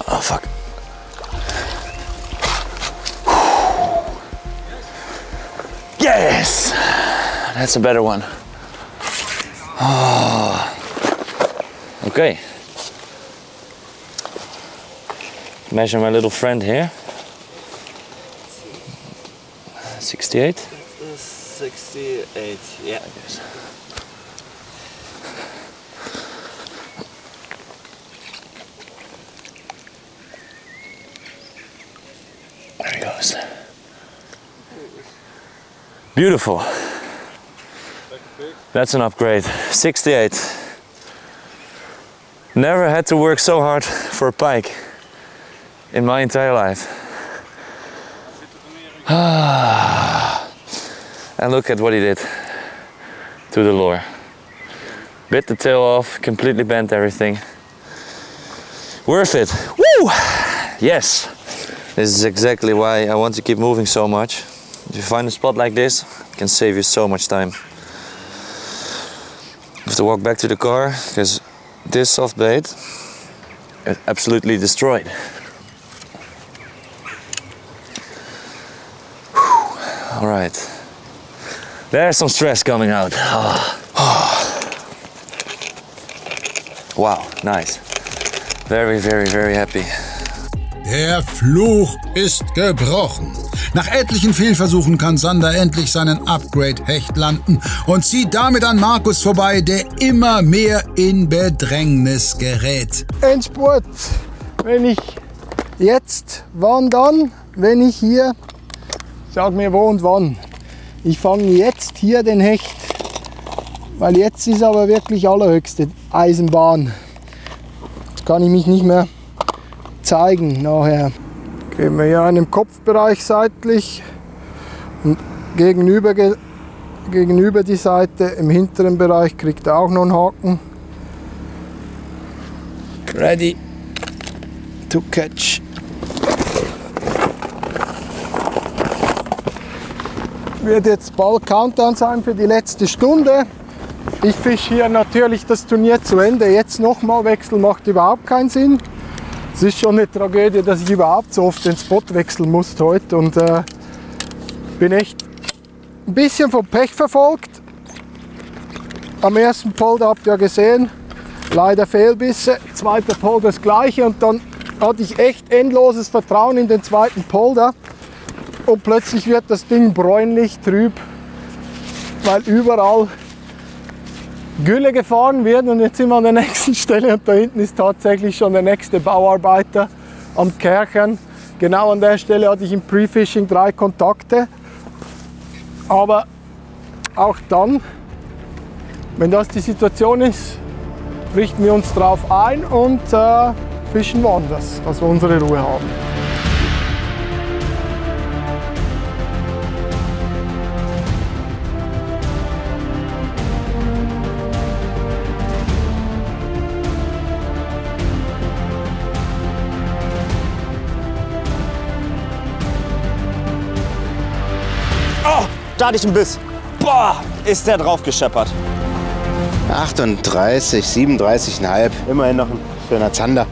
Oh, fuck. Yes! That's a better one. Oh. Okay. Measure my little friend here. 68? 68, yeah. There he goes. Beautiful. That's an upgrade. 68. Never had to work so hard for a pike in my entire life. And look at what he did to the lure. Bit the tail off, completely bent everything. Worth it. Woo! Yes. This is exactly why I want to keep moving so much. If you find a spot like this, it can save you so much time. You have to walk back to the car because this soft bait is absolutely destroyed. All right, there's some stress coming out. Wow, nice. Very, very, very happy. Der Fluch ist gebrochen. Nach etlichen Fehlversuchen kann Sander endlich seinen Upgrade-Hecht landen und zieht damit an Markus vorbei, der immer mehr in Bedrängnis gerät. Endspurt. Wenn ich jetzt, wann dann? Wenn ich hier, sag mir wo und wann. Ich fange jetzt hier den Hecht, weil jetzt ist aber wirklich allerhöchste Eisenbahn. Jetzt kann ich mich nicht mehr zeigen nachher. Gehen wir hier einen Kopfbereich seitlich und gegenüber die Seite im hinteren Bereich kriegt er auch noch einen Haken. Ready to catch. Wird jetzt bald Countdown sein für die letzte Stunde. Ich fische hier natürlich das Turnier zu Ende. Jetzt nochmal wechseln macht überhaupt keinen Sinn. Es ist schon eine Tragödie, dass ich überhaupt so oft den Spot wechseln muss heute. Und bin echt ein bisschen vom Pech verfolgt. Am ersten Polder habt ihr ja gesehen, leider Fehlbisse. Zweiter Polder das gleiche. Und dann hatte ich echt endloses Vertrauen in den zweiten Polder. Und plötzlich wird das Ding bräunlich, trüb, weil überall Gülle gefahren wird. Und jetzt sind wir an der nächsten Stelle und da hinten ist tatsächlich schon der nächste Bauarbeiter am Kerchern. Genau an der Stelle hatte ich im Pre-Fishing 3 Kontakte. Aber auch dann, wenn das die Situation ist, richten wir uns darauf ein und fischen woanders, dass wir unsere Ruhe haben. Oh, da hatte ich einen Biss. Boah, ist der drauf gescheppert. 38, 37,5. Immerhin noch ein schöner Zander.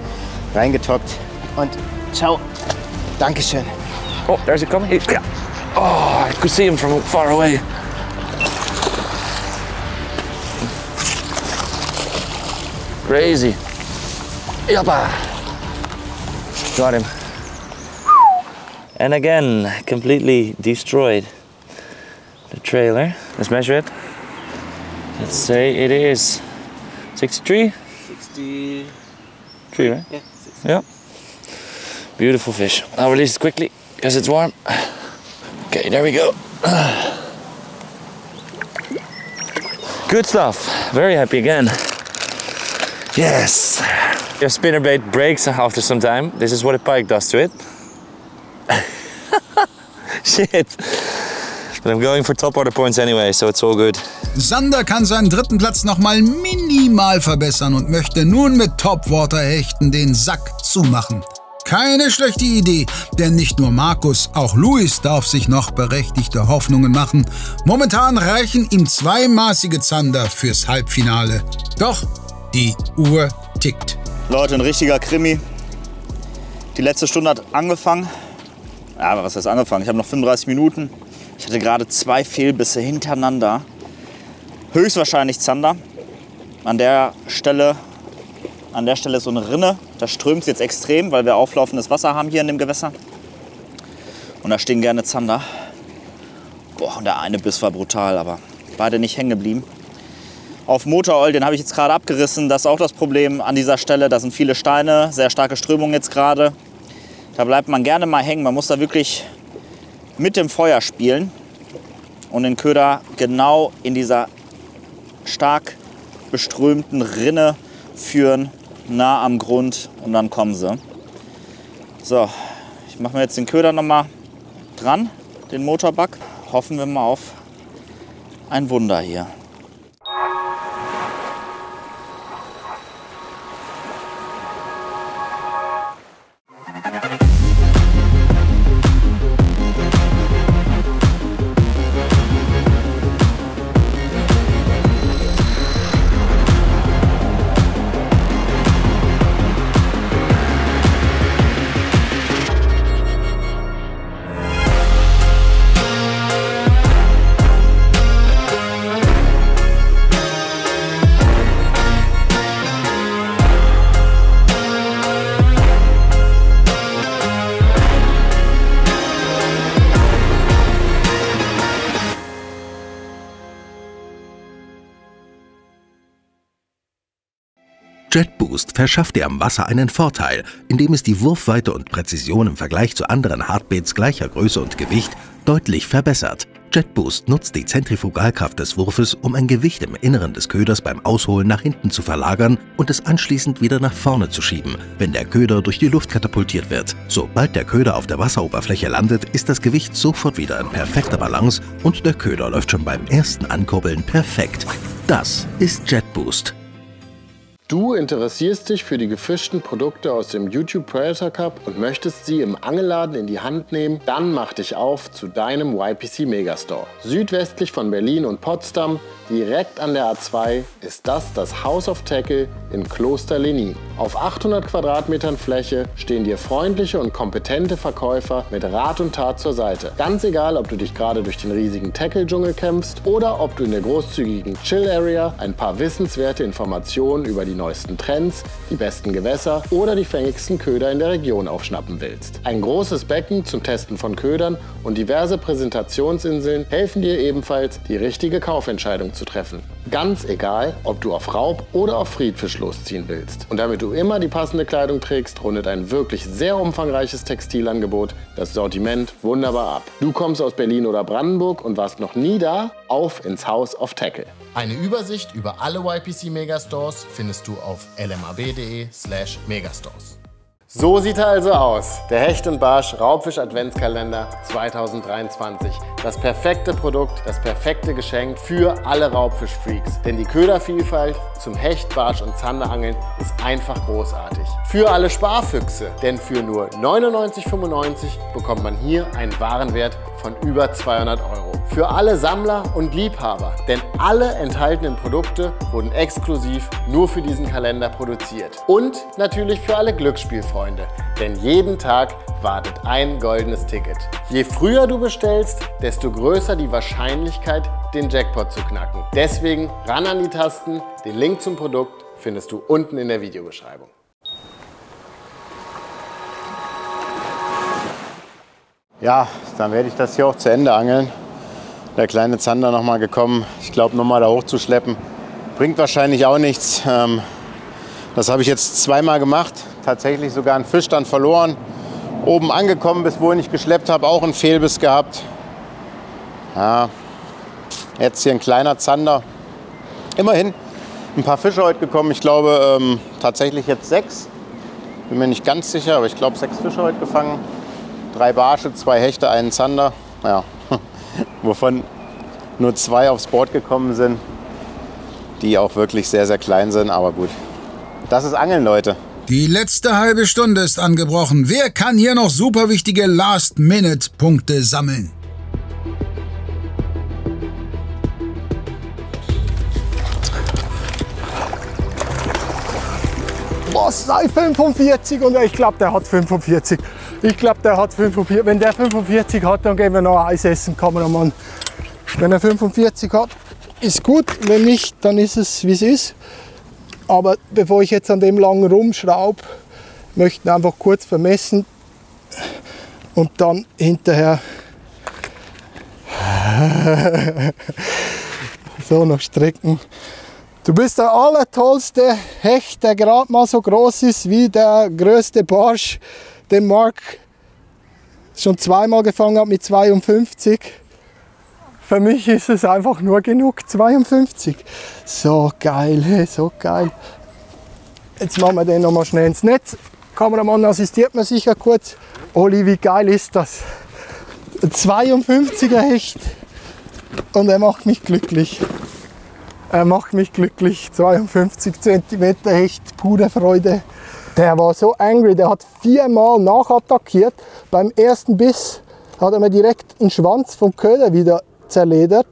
Reingetockt. Und ciao. Dankeschön. Oh, there's he coming. Yeah. Oh, I could see him from far away. Crazy. Yappa. Got him. And again, completely destroyed the trailer. Let's measure it. Let's say it is 63? 63, right? Yeah. Yeah. Beautiful fish. I'll release it quickly because it's warm. Okay, there we go. Good stuff. Very happy again. Yes. Your spinnerbait breaks after some time. This is what a pike does to it. Shit. But I'm going for top order points anyway, so it's all good. Sander kann seinen dritten Platz nochmal minimal verbessern und möchte nun mit Topwater-Hechten den Sack zumachen. Keine schlechte Idee, denn nicht nur Markus, auch Luis darf sich noch berechtigte Hoffnungen machen. Momentan reichen ihm 2 maßige Zander fürs Halbfinale. Doch die Uhr tickt. Leute, ein richtiger Krimi. Die letzte Stunde hat angefangen. Ja, aber was heißt angefangen? Ich habe noch 35 Minuten. Ich hatte gerade 2 Fehlbisse hintereinander. Höchstwahrscheinlich Zander. An der Stelle ist so eine Rinne. Da strömt es jetzt extrem, weil wir auflaufendes Wasser haben hier in dem Gewässer. Und da stehen gerne Zander. Boah, und der eine Biss war brutal, aber beide nicht hängen geblieben. Auf Motor-Oil, den habe ich jetzt gerade abgerissen. Das ist auch das Problem an dieser Stelle. Da sind viele Steine, sehr starke Strömung jetzt gerade. Da bleibt man gerne mal hängen. Man muss da wirklich mit dem Feuer spielen und den Köder genau in dieser stark beströmten Rinne führen, nah am Grund, und dann kommen sie. So, ich mache mir jetzt den Köder noch mal dran, den Motorbug. Hoffen wir mal auf ein Wunder hier. JetBoost verschafft dir am Wasser einen Vorteil, indem es die Wurfweite und Präzision im Vergleich zu anderen Hardbaits gleicher Größe und Gewicht deutlich verbessert. JetBoost nutzt die Zentrifugalkraft des Wurfes, um ein Gewicht im Inneren des Köders beim Ausholen nach hinten zu verlagern und es anschließend wieder nach vorne zu schieben, wenn der Köder durch die Luft katapultiert wird. Sobald der Köder auf der Wasseroberfläche landet, ist das Gewicht sofort wieder in perfekter Balance und der Köder läuft schon beim ersten Ankurbeln perfekt. Das ist JetBoost. Du interessierst dich für die gefischten Produkte aus dem YouTube Predator Cup und möchtest sie im Angelladen in die Hand nehmen? Dann mach dich auf zu deinem YPC Megastore. Südwestlich von Berlin und Potsdam, direkt an der A2, ist das House of Tackle in Kloster Lenin. Auf 800 Quadratmetern Fläche stehen dir freundliche und kompetente Verkäufer mit Rat und Tat zur Seite. Ganz egal, ob du dich gerade durch den riesigen Tackle-Dschungel kämpfst oder ob du in der großzügigen Chill-Area ein paar wissenswerte Informationen über die neuesten Trends, die besten Gewässer oder die fängigsten Köder in der Region aufschnappen willst. Ein großes Becken zum Testen von Ködern und diverse Präsentationsinseln helfen dir ebenfalls, die richtige Kaufentscheidung zu treffen. Ganz egal, ob du auf Raub oder auf Friedfisch losziehen willst. Und damit du immer die passende Kleidung trägst, rundet ein wirklich sehr umfangreiches Textilangebot das Sortiment wunderbar ab. Du kommst aus Berlin oder Brandenburg und warst noch nie da? Auf ins House of Tackle. Eine Übersicht über alle YPC Megastores findest du auf lmab.de/megastores. So sieht er also aus, der Hecht und Barsch Raubfisch Adventskalender 2023. Das perfekte Produkt, das perfekte Geschenk für alle Raubfischfreaks. Denn die Ködervielfalt zum Hecht, Barsch und Zanderangeln ist einfach großartig. Für alle Sparfüchse, denn für nur 99,95 € bekommt man hier einen Warenwert von über 200 €. Für alle Sammler und Liebhaber, denn alle enthaltenen Produkte wurden exklusiv nur für diesen Kalender produziert. Und natürlich für alle Glücksspielfreunde, denn jeden Tag wartet ein goldenes Ticket. Je früher du bestellst, desto größer die Wahrscheinlichkeit, den Jackpot zu knacken. Deswegen ran an die Tasten, den Link zum Produkt findest du unten in der Videobeschreibung. Ja, dann werde ich das hier auch zu Ende angeln. Der kleine Zander noch mal gekommen. Ich glaube, noch mal da hochzuschleppen bringt wahrscheinlich auch nichts. Das habe ich jetzt zweimal gemacht. Tatsächlich sogar einen Fisch dann verloren. Oben angekommen, bis wohin ich geschleppt habe, auch einen Fehlbiss gehabt. Ja, jetzt hier ein kleiner Zander. Immerhin ein paar Fische heute gekommen. Ich glaube tatsächlich jetzt 6. Bin mir nicht ganz sicher, aber ich glaube 6 Fische heute gefangen. 3 Barsche, 2 Hechte, einen Zander. Ja, wovon nur 2 aufs Board gekommen sind, die auch wirklich sehr, sehr klein sind. Aber gut, das ist Angeln, Leute. Die letzte halbe Stunde ist angebrochen. Wer kann hier noch super wichtige Last-Minute-Punkte sammeln? Was sei 45? Und ich glaube, der hat 45. Ich glaube, der hat 45. Wenn der 45 hat, dann gehen wir noch Eis essen, Kameramann. Wenn er 45 hat, ist gut. Wenn nicht, dann ist es, wie es ist. Aber bevor ich jetzt an dem lang rumschraube, möchte ich einfach kurz vermessen und dann hinterher so noch strecken. Du bist der allertollste Hecht, der gerade mal so groß ist wie der größte Barsch, den Mark schon zweimal gefangen hat mit 52. Für mich ist es einfach nur genug, 52. So geil, so geil. Jetzt machen wir den noch mal schnell ins Netz. Kameramann assistiert mir sicher kurz. Oli, wie geil ist das? Ein 52er Hecht und er macht mich glücklich. Er macht mich glücklich. 52 cm Hecht, pure Freude. Der war so angry, der hat 4-mal nachattackiert. Beim ersten Biss hat er mir direkt den Schwanz vom Köder wieder zerledert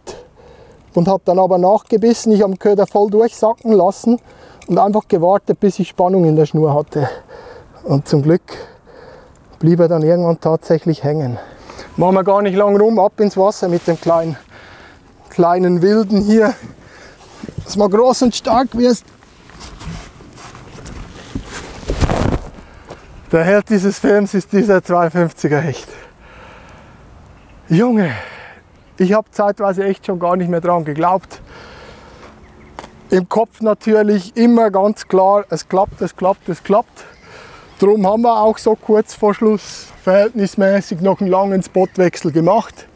und hat dann aber nachgebissen. Ich habe den Köder voll durchsacken lassen und einfach gewartet, bis ich Spannung in der Schnur hatte. Und zum Glück blieb er dann irgendwann tatsächlich hängen. Machen wir gar nicht lang rum, ab ins Wasser mit dem kleinen Wilden hier. Dass du mal groß und stark wirst. Der Held dieses Films ist dieser 52er Hecht. Junge, ich habe zeitweise echt schon gar nicht mehr dran geglaubt. Im Kopf natürlich immer ganz klar, es klappt, es klappt, es klappt. Darum haben wir auch so kurz vor Schluss verhältnismäßig noch einen langen Spotwechsel gemacht.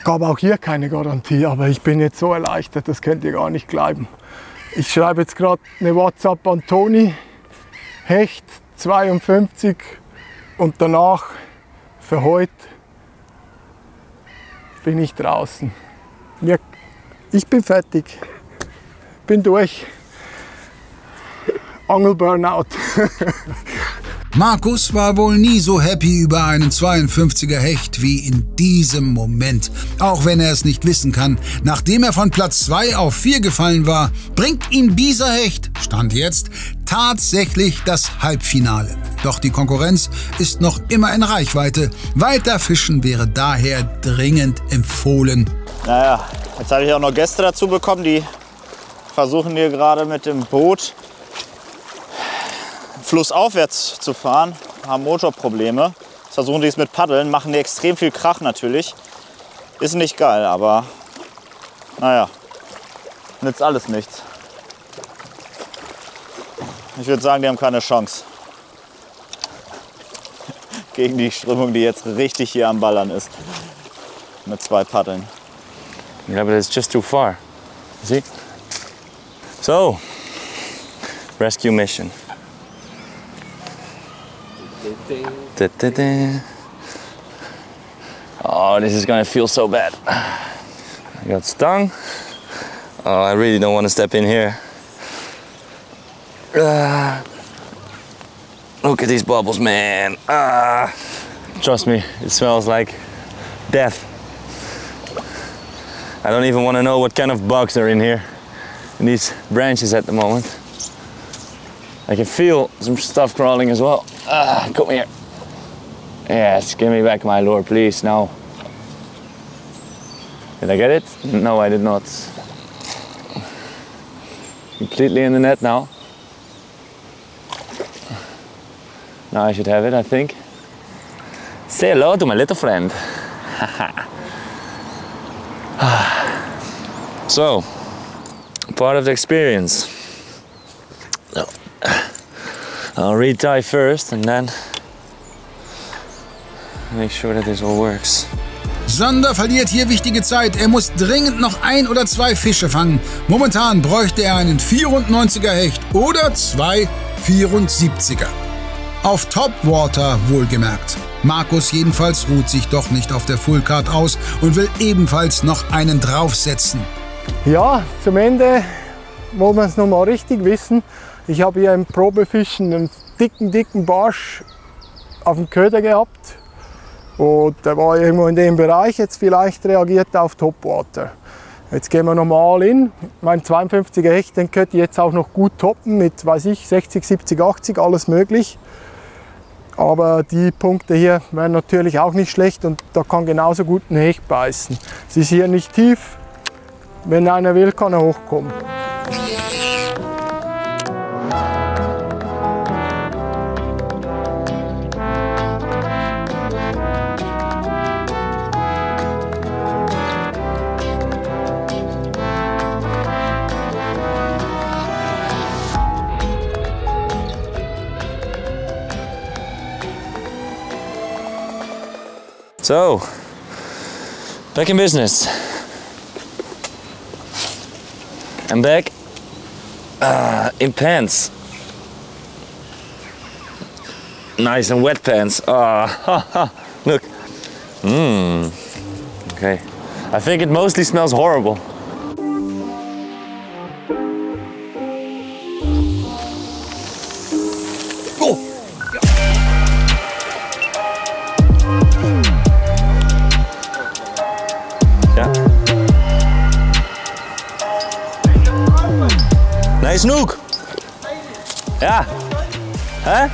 Gab auch hier keine Garantie, aber ich bin jetzt so erleichtert, das könnt ihr gar nicht glauben. Ich schreibe jetzt gerade eine WhatsApp an Toni, Hecht 52 und danach für heute bin ich draußen. Ich bin fertig, bin durch. Angelburnout. Markus war wohl nie so happy über einen 52er Hecht wie in diesem Moment. Auch wenn er es nicht wissen kann, nachdem er von Platz 2 auf 4 gefallen war, bringt ihm dieser Hecht, Stand jetzt, tatsächlich das Halbfinale. Doch die Konkurrenz ist noch immer in Reichweite. Weiter fischen wäre daher dringend empfohlen. Naja, jetzt habe ich auch noch Gäste dazu bekommen, die versuchen hier gerade mit dem Boot flussaufwärts zu fahren, haben Motorprobleme. Jetzt versuchen die es mit Paddeln, machen die extrem viel Krach natürlich. Ist nicht geil, aber naja, nützt alles nichts. Ich würde sagen, die haben keine Chance gegen die Strömung, die jetzt richtig hier am Ballern ist. Mit 2 Paddeln. Yeah, but it's just too far. See? So, rescue mission. Oh, this is gonna feel so bad. I got stung. Oh, I really don't want to step in here. Look at these bubbles, man. Trust me, it smells like death. I don't even want to know what kind of bugs are in here, in these branches at the moment. I can feel some stuff crawling as well. Come here. Yes, give me back my lure, please. Now. Did I get it? No, I did not. Completely in the net now. Now I should have it, I think. Say hello to my little friend. So, part of the experience. No. I'll retie first and then make sure that this all works. Sander verliert hier wichtige Zeit. Er muss dringend noch 1 oder 2 Fische fangen. Momentan bräuchte er einen 94er Hecht oder 2 74er. Auf Topwater wohlgemerkt. Markus jedenfalls ruht sich doch nicht auf der Fullcard aus und will ebenfalls noch einen draufsetzen. Ja, zum Ende wollen wir es noch mal richtig wissen. Ich habe hier im Probefischen einen dicken Barsch auf dem Köder gehabt. Und der war irgendwo in dem Bereich, jetzt vielleicht reagiert auf Topwater. Jetzt gehen wir nochmal in. Mein 52er Hecht, den könnte ich jetzt auch noch gut toppen mit, weiß ich, 60, 70, 80, alles möglich. Aber die Punkte hier wären natürlich auch nicht schlecht und da kann genauso gut ein Hecht beißen. Es ist hier nicht tief. Wenn einer will, kann er hochkommen. So, back in business. I'm back in pants. Nice and wet pants. Look. Okay. I think it mostly smells horrible. Hey Snoek! Ja? Hè?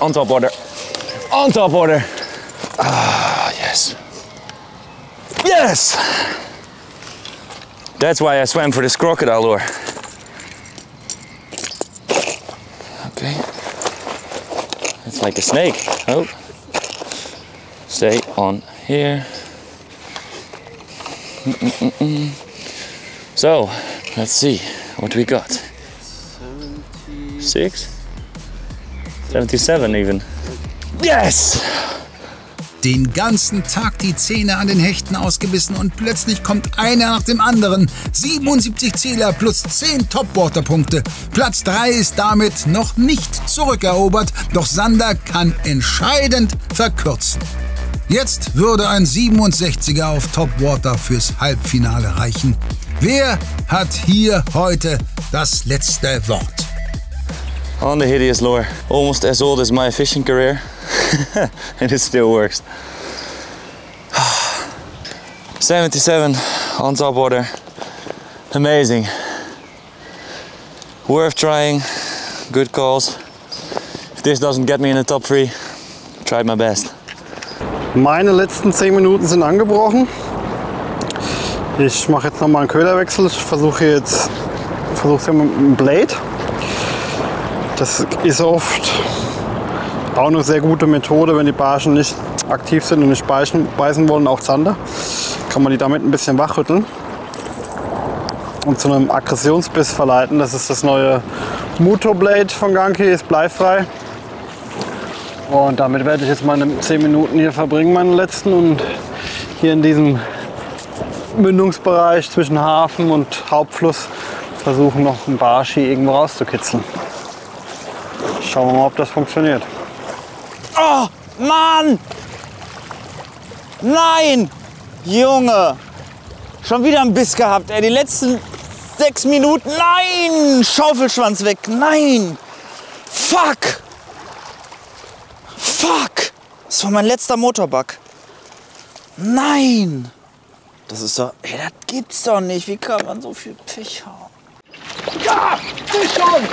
On top order. On top order. Ah, yes. Yes! That's why I swam for this crocodile lure. Okay. It's like a snake. Oh. Stay on here. So, let's see what we got. 6? 77 even. Yes! Den ganzen Tag die Zähne an den Hechten ausgebissen und plötzlich kommt einer nach dem anderen. 77 Zähler plus 10 Topwater-Punkte. Platz 3 ist damit noch nicht zurückerobert, doch Sander kann entscheidend verkürzen. Jetzt würde ein 67er auf Topwater fürs Halbfinale reichen. Wer hat hier heute das letzte Wort? On the hideous lure, almost as old as my fishing career, and it still works. 77 on top water, amazing. Worth trying, good calls. If this doesn't get me in the top 3, tried my best. Meine letzten 10 Minuten sind angebrochen. Ich mache jetzt nochmal einen Köderwechsel. Ich versuche es mit einem Blade. Das ist oft auch eine sehr gute Methode, wenn die Barschen nicht aktiv sind und nicht beißen wollen, auch Zander. Kann man die damit ein bisschen wachrütteln und zu einem Aggressionsbiss verleiten. Das ist das neue Muto-Blade von Ganki, ist bleifrei. Und damit werde ich jetzt meine 10 Minuten hier verbringen, meine letzten. Und hier in diesem Mündungsbereich zwischen Hafen und Hauptfluss versuchen, noch einen Barschi irgendwo rauszukitzeln. Schauen wir mal, ob das funktioniert. Oh, Mann! Nein! Junge! Schon wieder einen Biss gehabt, ey. Die letzten 6 Minuten. Nein! Schaufelschwanz weg. Nein! Fuck! Fuck! Das war mein letzter Motorbug. Nein! Das ist doch... Ey, das gibt's doch nicht. Wie kann man so viel Pech haben? Ja! Fischung!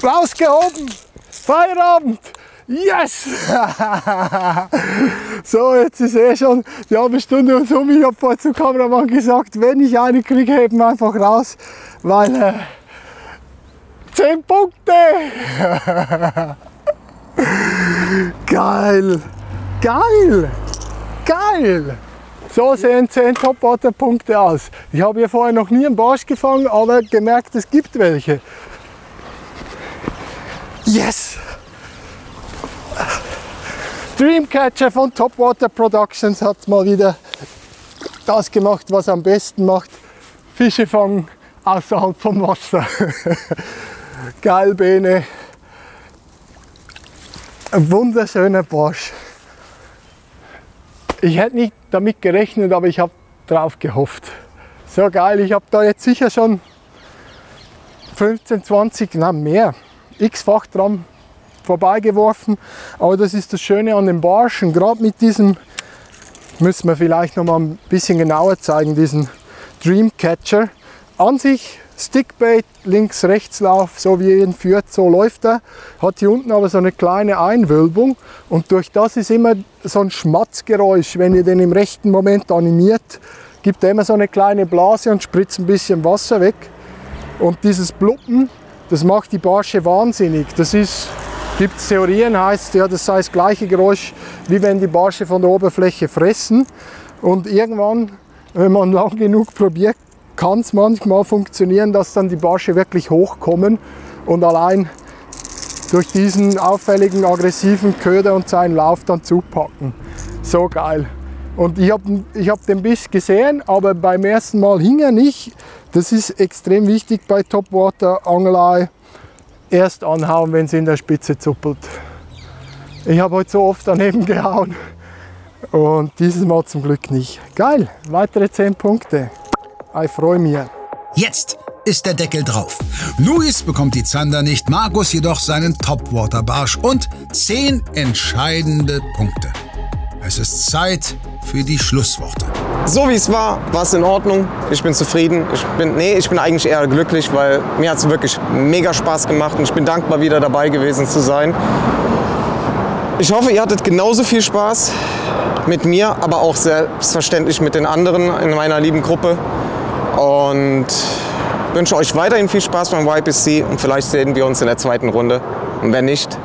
Rausgehoben! Feierabend! Yes! So, jetzt ist schon die halbe Stunde und so. Ich habe vorhin zum Kameramann gesagt, wenn ich eine kriege, heben einfach raus, weil 10 Punkte! Geil! Geil! Geil! So sehen 10 Topwater-Punkte aus. Ich habe hier vorher noch nie einen Barsch gefangen, aber gemerkt, es gibt welche. Yes! Dreamcatcher von Topwater Productions hat mal wieder das gemacht, was er am besten macht. Fische fangen außerhalb vom Wasser. Geil, Bene. Ein wunderschöner Barsch. Ich hätte nicht damit gerechnet, aber ich habe drauf gehofft. So geil, ich habe da jetzt sicher schon 15, 20, na mehr, x-fach dran vorbeigeworfen. Aber das ist das Schöne an den Barschen, gerade mit diesem, müssen wir vielleicht noch mal ein bisschen genauer zeigen, diesen Dreamcatcher. An sich Stickbait, Links-Rechts-Lauf, so wie ihr ihn führt, so läuft er. Hat hier unten aber so eine kleine Einwölbung und durch das ist immer so ein Schmatzgeräusch. Wenn ihr den im rechten Moment animiert, gibt er immer so eine kleine Blase und spritzt ein bisschen Wasser weg. Und dieses Bluppen, das macht die Barsche wahnsinnig. Das ist, gibt es Theorien, heißt ja, das sei das gleiche Geräusch, wie wenn die Barsche von der Oberfläche fressen. Und irgendwann, wenn man lang genug probiert, kann es manchmal funktionieren, dass dann die Barsche wirklich hochkommen und allein durch diesen auffälligen, aggressiven Köder und seinen Lauf dann zupacken. So geil. Und ich hab den Biss gesehen, aber beim ersten Mal hing er nicht. Das ist extrem wichtig bei Topwater-Angelei. Erst anhauen, wenn es in der Spitze zuppelt. Ich habe heute so oft daneben gehauen und dieses Mal zum Glück nicht. Geil, weitere 10 Punkte. Ich freue mich. Jetzt ist der Deckel drauf. Luis bekommt die Zander nicht, Markus jedoch seinen Topwater-Barsch und 10 entscheidende Punkte. Es ist Zeit für die Schlussworte. So wie es war es in Ordnung. Ich bin zufrieden. Ich bin eigentlich eher glücklich, weil mir hat es wirklich mega Spaß gemacht und ich bin dankbar, wieder dabei gewesen zu sein. Ich hoffe, ihr hattet genauso viel Spaß mit mir, aber auch selbstverständlich mit den anderen in meiner lieben Gruppe. Und wünsche euch weiterhin viel Spaß beim YPC und vielleicht sehen wir uns in der zweiten Runde. Und wenn nicht,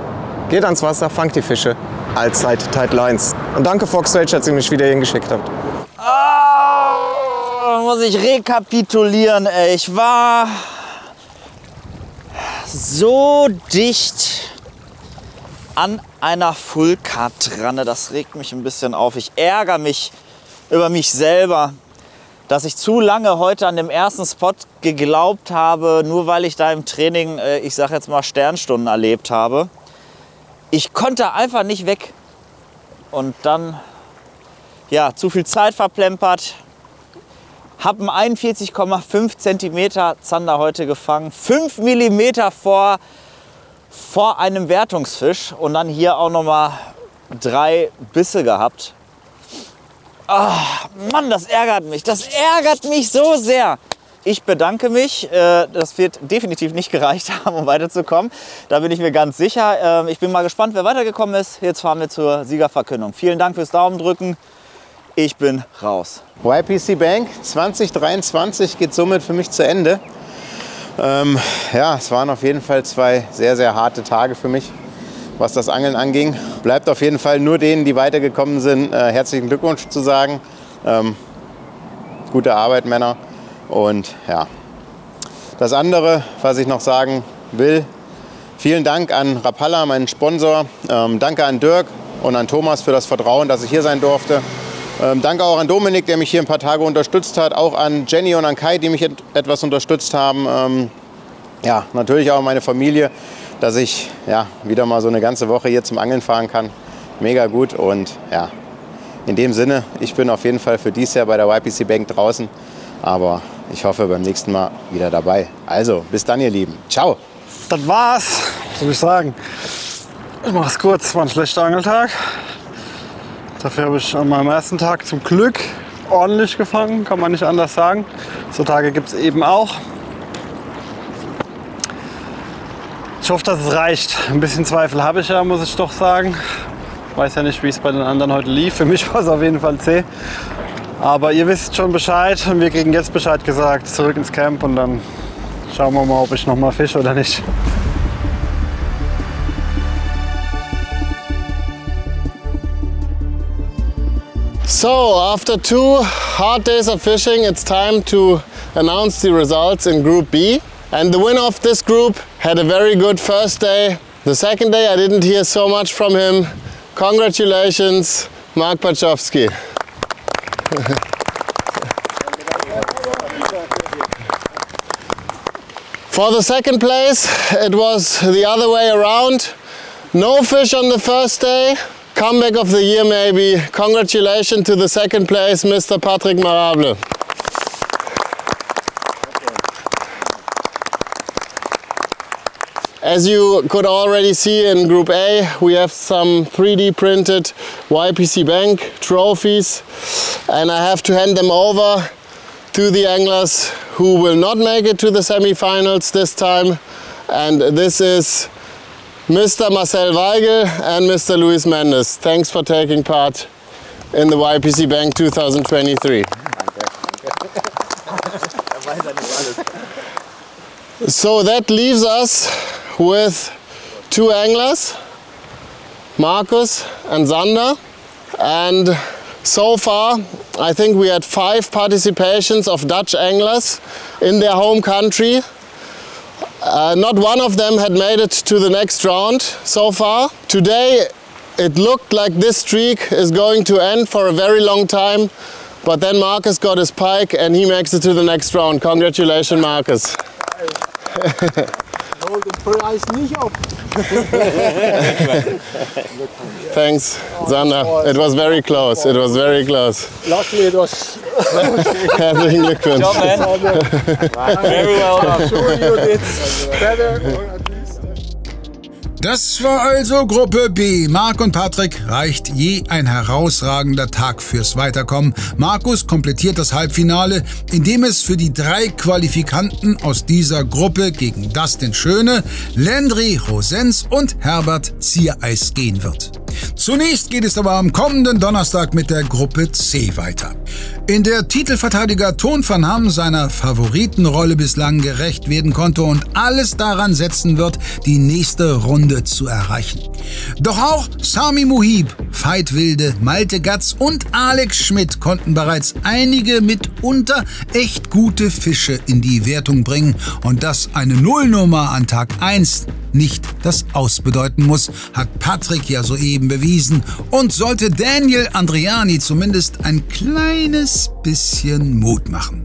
geht ans Wasser, fangt die Fische. Allzeit Tight Lines. Und danke Fox Rage, dass ihr mich wieder hingeschickt habt. Oh, muss ich rekapitulieren, ey. Ich war so dicht an einer Full-Cut-Ranne. Das regt mich ein bisschen auf. Ich ärgere mich über mich selber, dass ich zu lange heute an dem ersten Spot geglaubt habe, nur weil ich da im Training, ich sag jetzt mal, Sternstunden erlebt habe. Ich konnte einfach nicht weg. Und dann, ja, zu viel Zeit verplempert. Habe einen 41,5 cm Zander heute gefangen. 5 mm vor einem Wertungsfisch. Und dann hier auch noch mal 3 Bisse gehabt. Oh, Mann, das ärgert mich. Das ärgert mich so sehr. Ich bedanke mich. Das wird definitiv nicht gereicht haben, um weiterzukommen. Da bin ich mir ganz sicher. Ich bin mal gespannt, wer weitergekommen ist. Jetzt fahren wir zur Siegerverkündung. Vielen Dank fürs Daumen drücken. Ich bin raus. YPC Bank 2023 geht somit für mich zu Ende. Ja, es waren auf jeden Fall 2 sehr, sehr harte Tage für mich, was das Angeln anging. Bleibt auf jeden Fall nur denen, die weitergekommen sind, herzlichen Glückwunsch zu sagen. Gute Arbeit, Männer. Und ja, das andere, was ich noch sagen will, vielen Dank an Rapala, meinen Sponsor. Danke an Dirk und an Thomas für das Vertrauen, dass ich hier sein durfte. Danke auch an Dominik, der mich hier ein paar Tage unterstützt hat. Auch an Jenny und an Kai, die mich etwas unterstützt haben. Ja, natürlich auch an meine Familie, dass ich ja, wieder mal so eine ganze Woche hier zum Angeln fahren kann. Mega gut und ja, in dem Sinne, ich bin auf jeden Fall für dieses Jahr bei der YPC Bank draußen. Aber ich hoffe beim nächsten Mal wieder dabei. Also, bis dann, ihr Lieben. Ciao. Das war's, soll ich sagen. Ich mach's kurz, war ein schlechter Angeltag. Dafür habe ich an meinem ersten Tag zum Glück ordentlich gefangen, kann man nicht anders sagen. So Tage gibt es eben auch. Ich hoffe, dass es reicht. Ein bisschen Zweifel habe ich ja, muss ich doch sagen. Ich weiß ja nicht, wie es bei den anderen heute lief. Für mich war es auf jeden Fall zäh. Aber ihr wisst schon Bescheid und wir kriegen jetzt Bescheid gesagt. Zurück ins Camp und dann schauen wir mal, ob ich noch mal fische oder nicht. So, after 2 hard days of fishing, it's time to announce the results in Group B. And the winner of this group had a very good first day. The second day I didn't hear so much from him. Congratulations, Mark Pachowski. For the second place, it was the other way around. No fish on the first day. Comeback of the year maybe. Congratulations to the second place, Mr. Patrick Marable. As you could already see in Group A, we have some 3D printed YPC Bank trophies, and I have to hand them over to the anglers who will not make it to the semi-finals this time. And this is Mr. Marcel Weigel and Mr. Luis Mendes. Thanks for taking part in the YPC Bank 2023. So that leaves us with 2 anglers, Markus and Sander. And so far, I think we had 5 participations of Dutch anglers in their home country. Not one of them had made it to the next round so far. Today it looked like this streak is going to end for a very long time, but then Markus got his pike and he makes it to the next round. Congratulations, Markus. Hol den Preis nicht ab. Thanks, Sander. It was very close. It was very close. Luckily it was. Herzlichen Glückwunsch. Job, man. Very well. I'm sure you did better. Das war also Gruppe B. Marc und Patrick reicht je ein herausragender Tag fürs Weiterkommen. Markus komplettiert das Halbfinale, indem es für die 3 Qualifikanten aus dieser Gruppe gegen Dustin Schöne, Landry Rosens und Herbert Ziereis gehen wird. Zunächst geht es aber am kommenden Donnerstag mit der Gruppe C weiter. In der Titelverteidiger Ton van Ham seiner Favoritenrolle bislang gerecht werden konnte und alles daran setzen wird, die nächste Runde zu erreichen. Doch auch Sami Muhib Veit Wilde, Malte Gatz und Alex Schmidt konnten bereits einige mitunter echt gute Fische in die Wertung bringen. Und dass eine Nullnummer an Tag 1 nicht das Aus bedeuten muss, hat Patrick ja soeben bewiesen und sollte Daniel Andriani zumindest ein kleines bisschen Mut machen.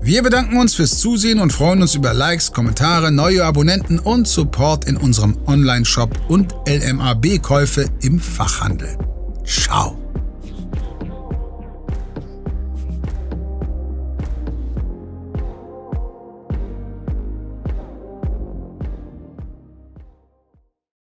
Wir bedanken uns fürs Zusehen und freuen uns über Likes, Kommentare, neue Abonnenten und Support in unserem Online-Shop und LMAB-Käufe im Fachhandel. Ciao!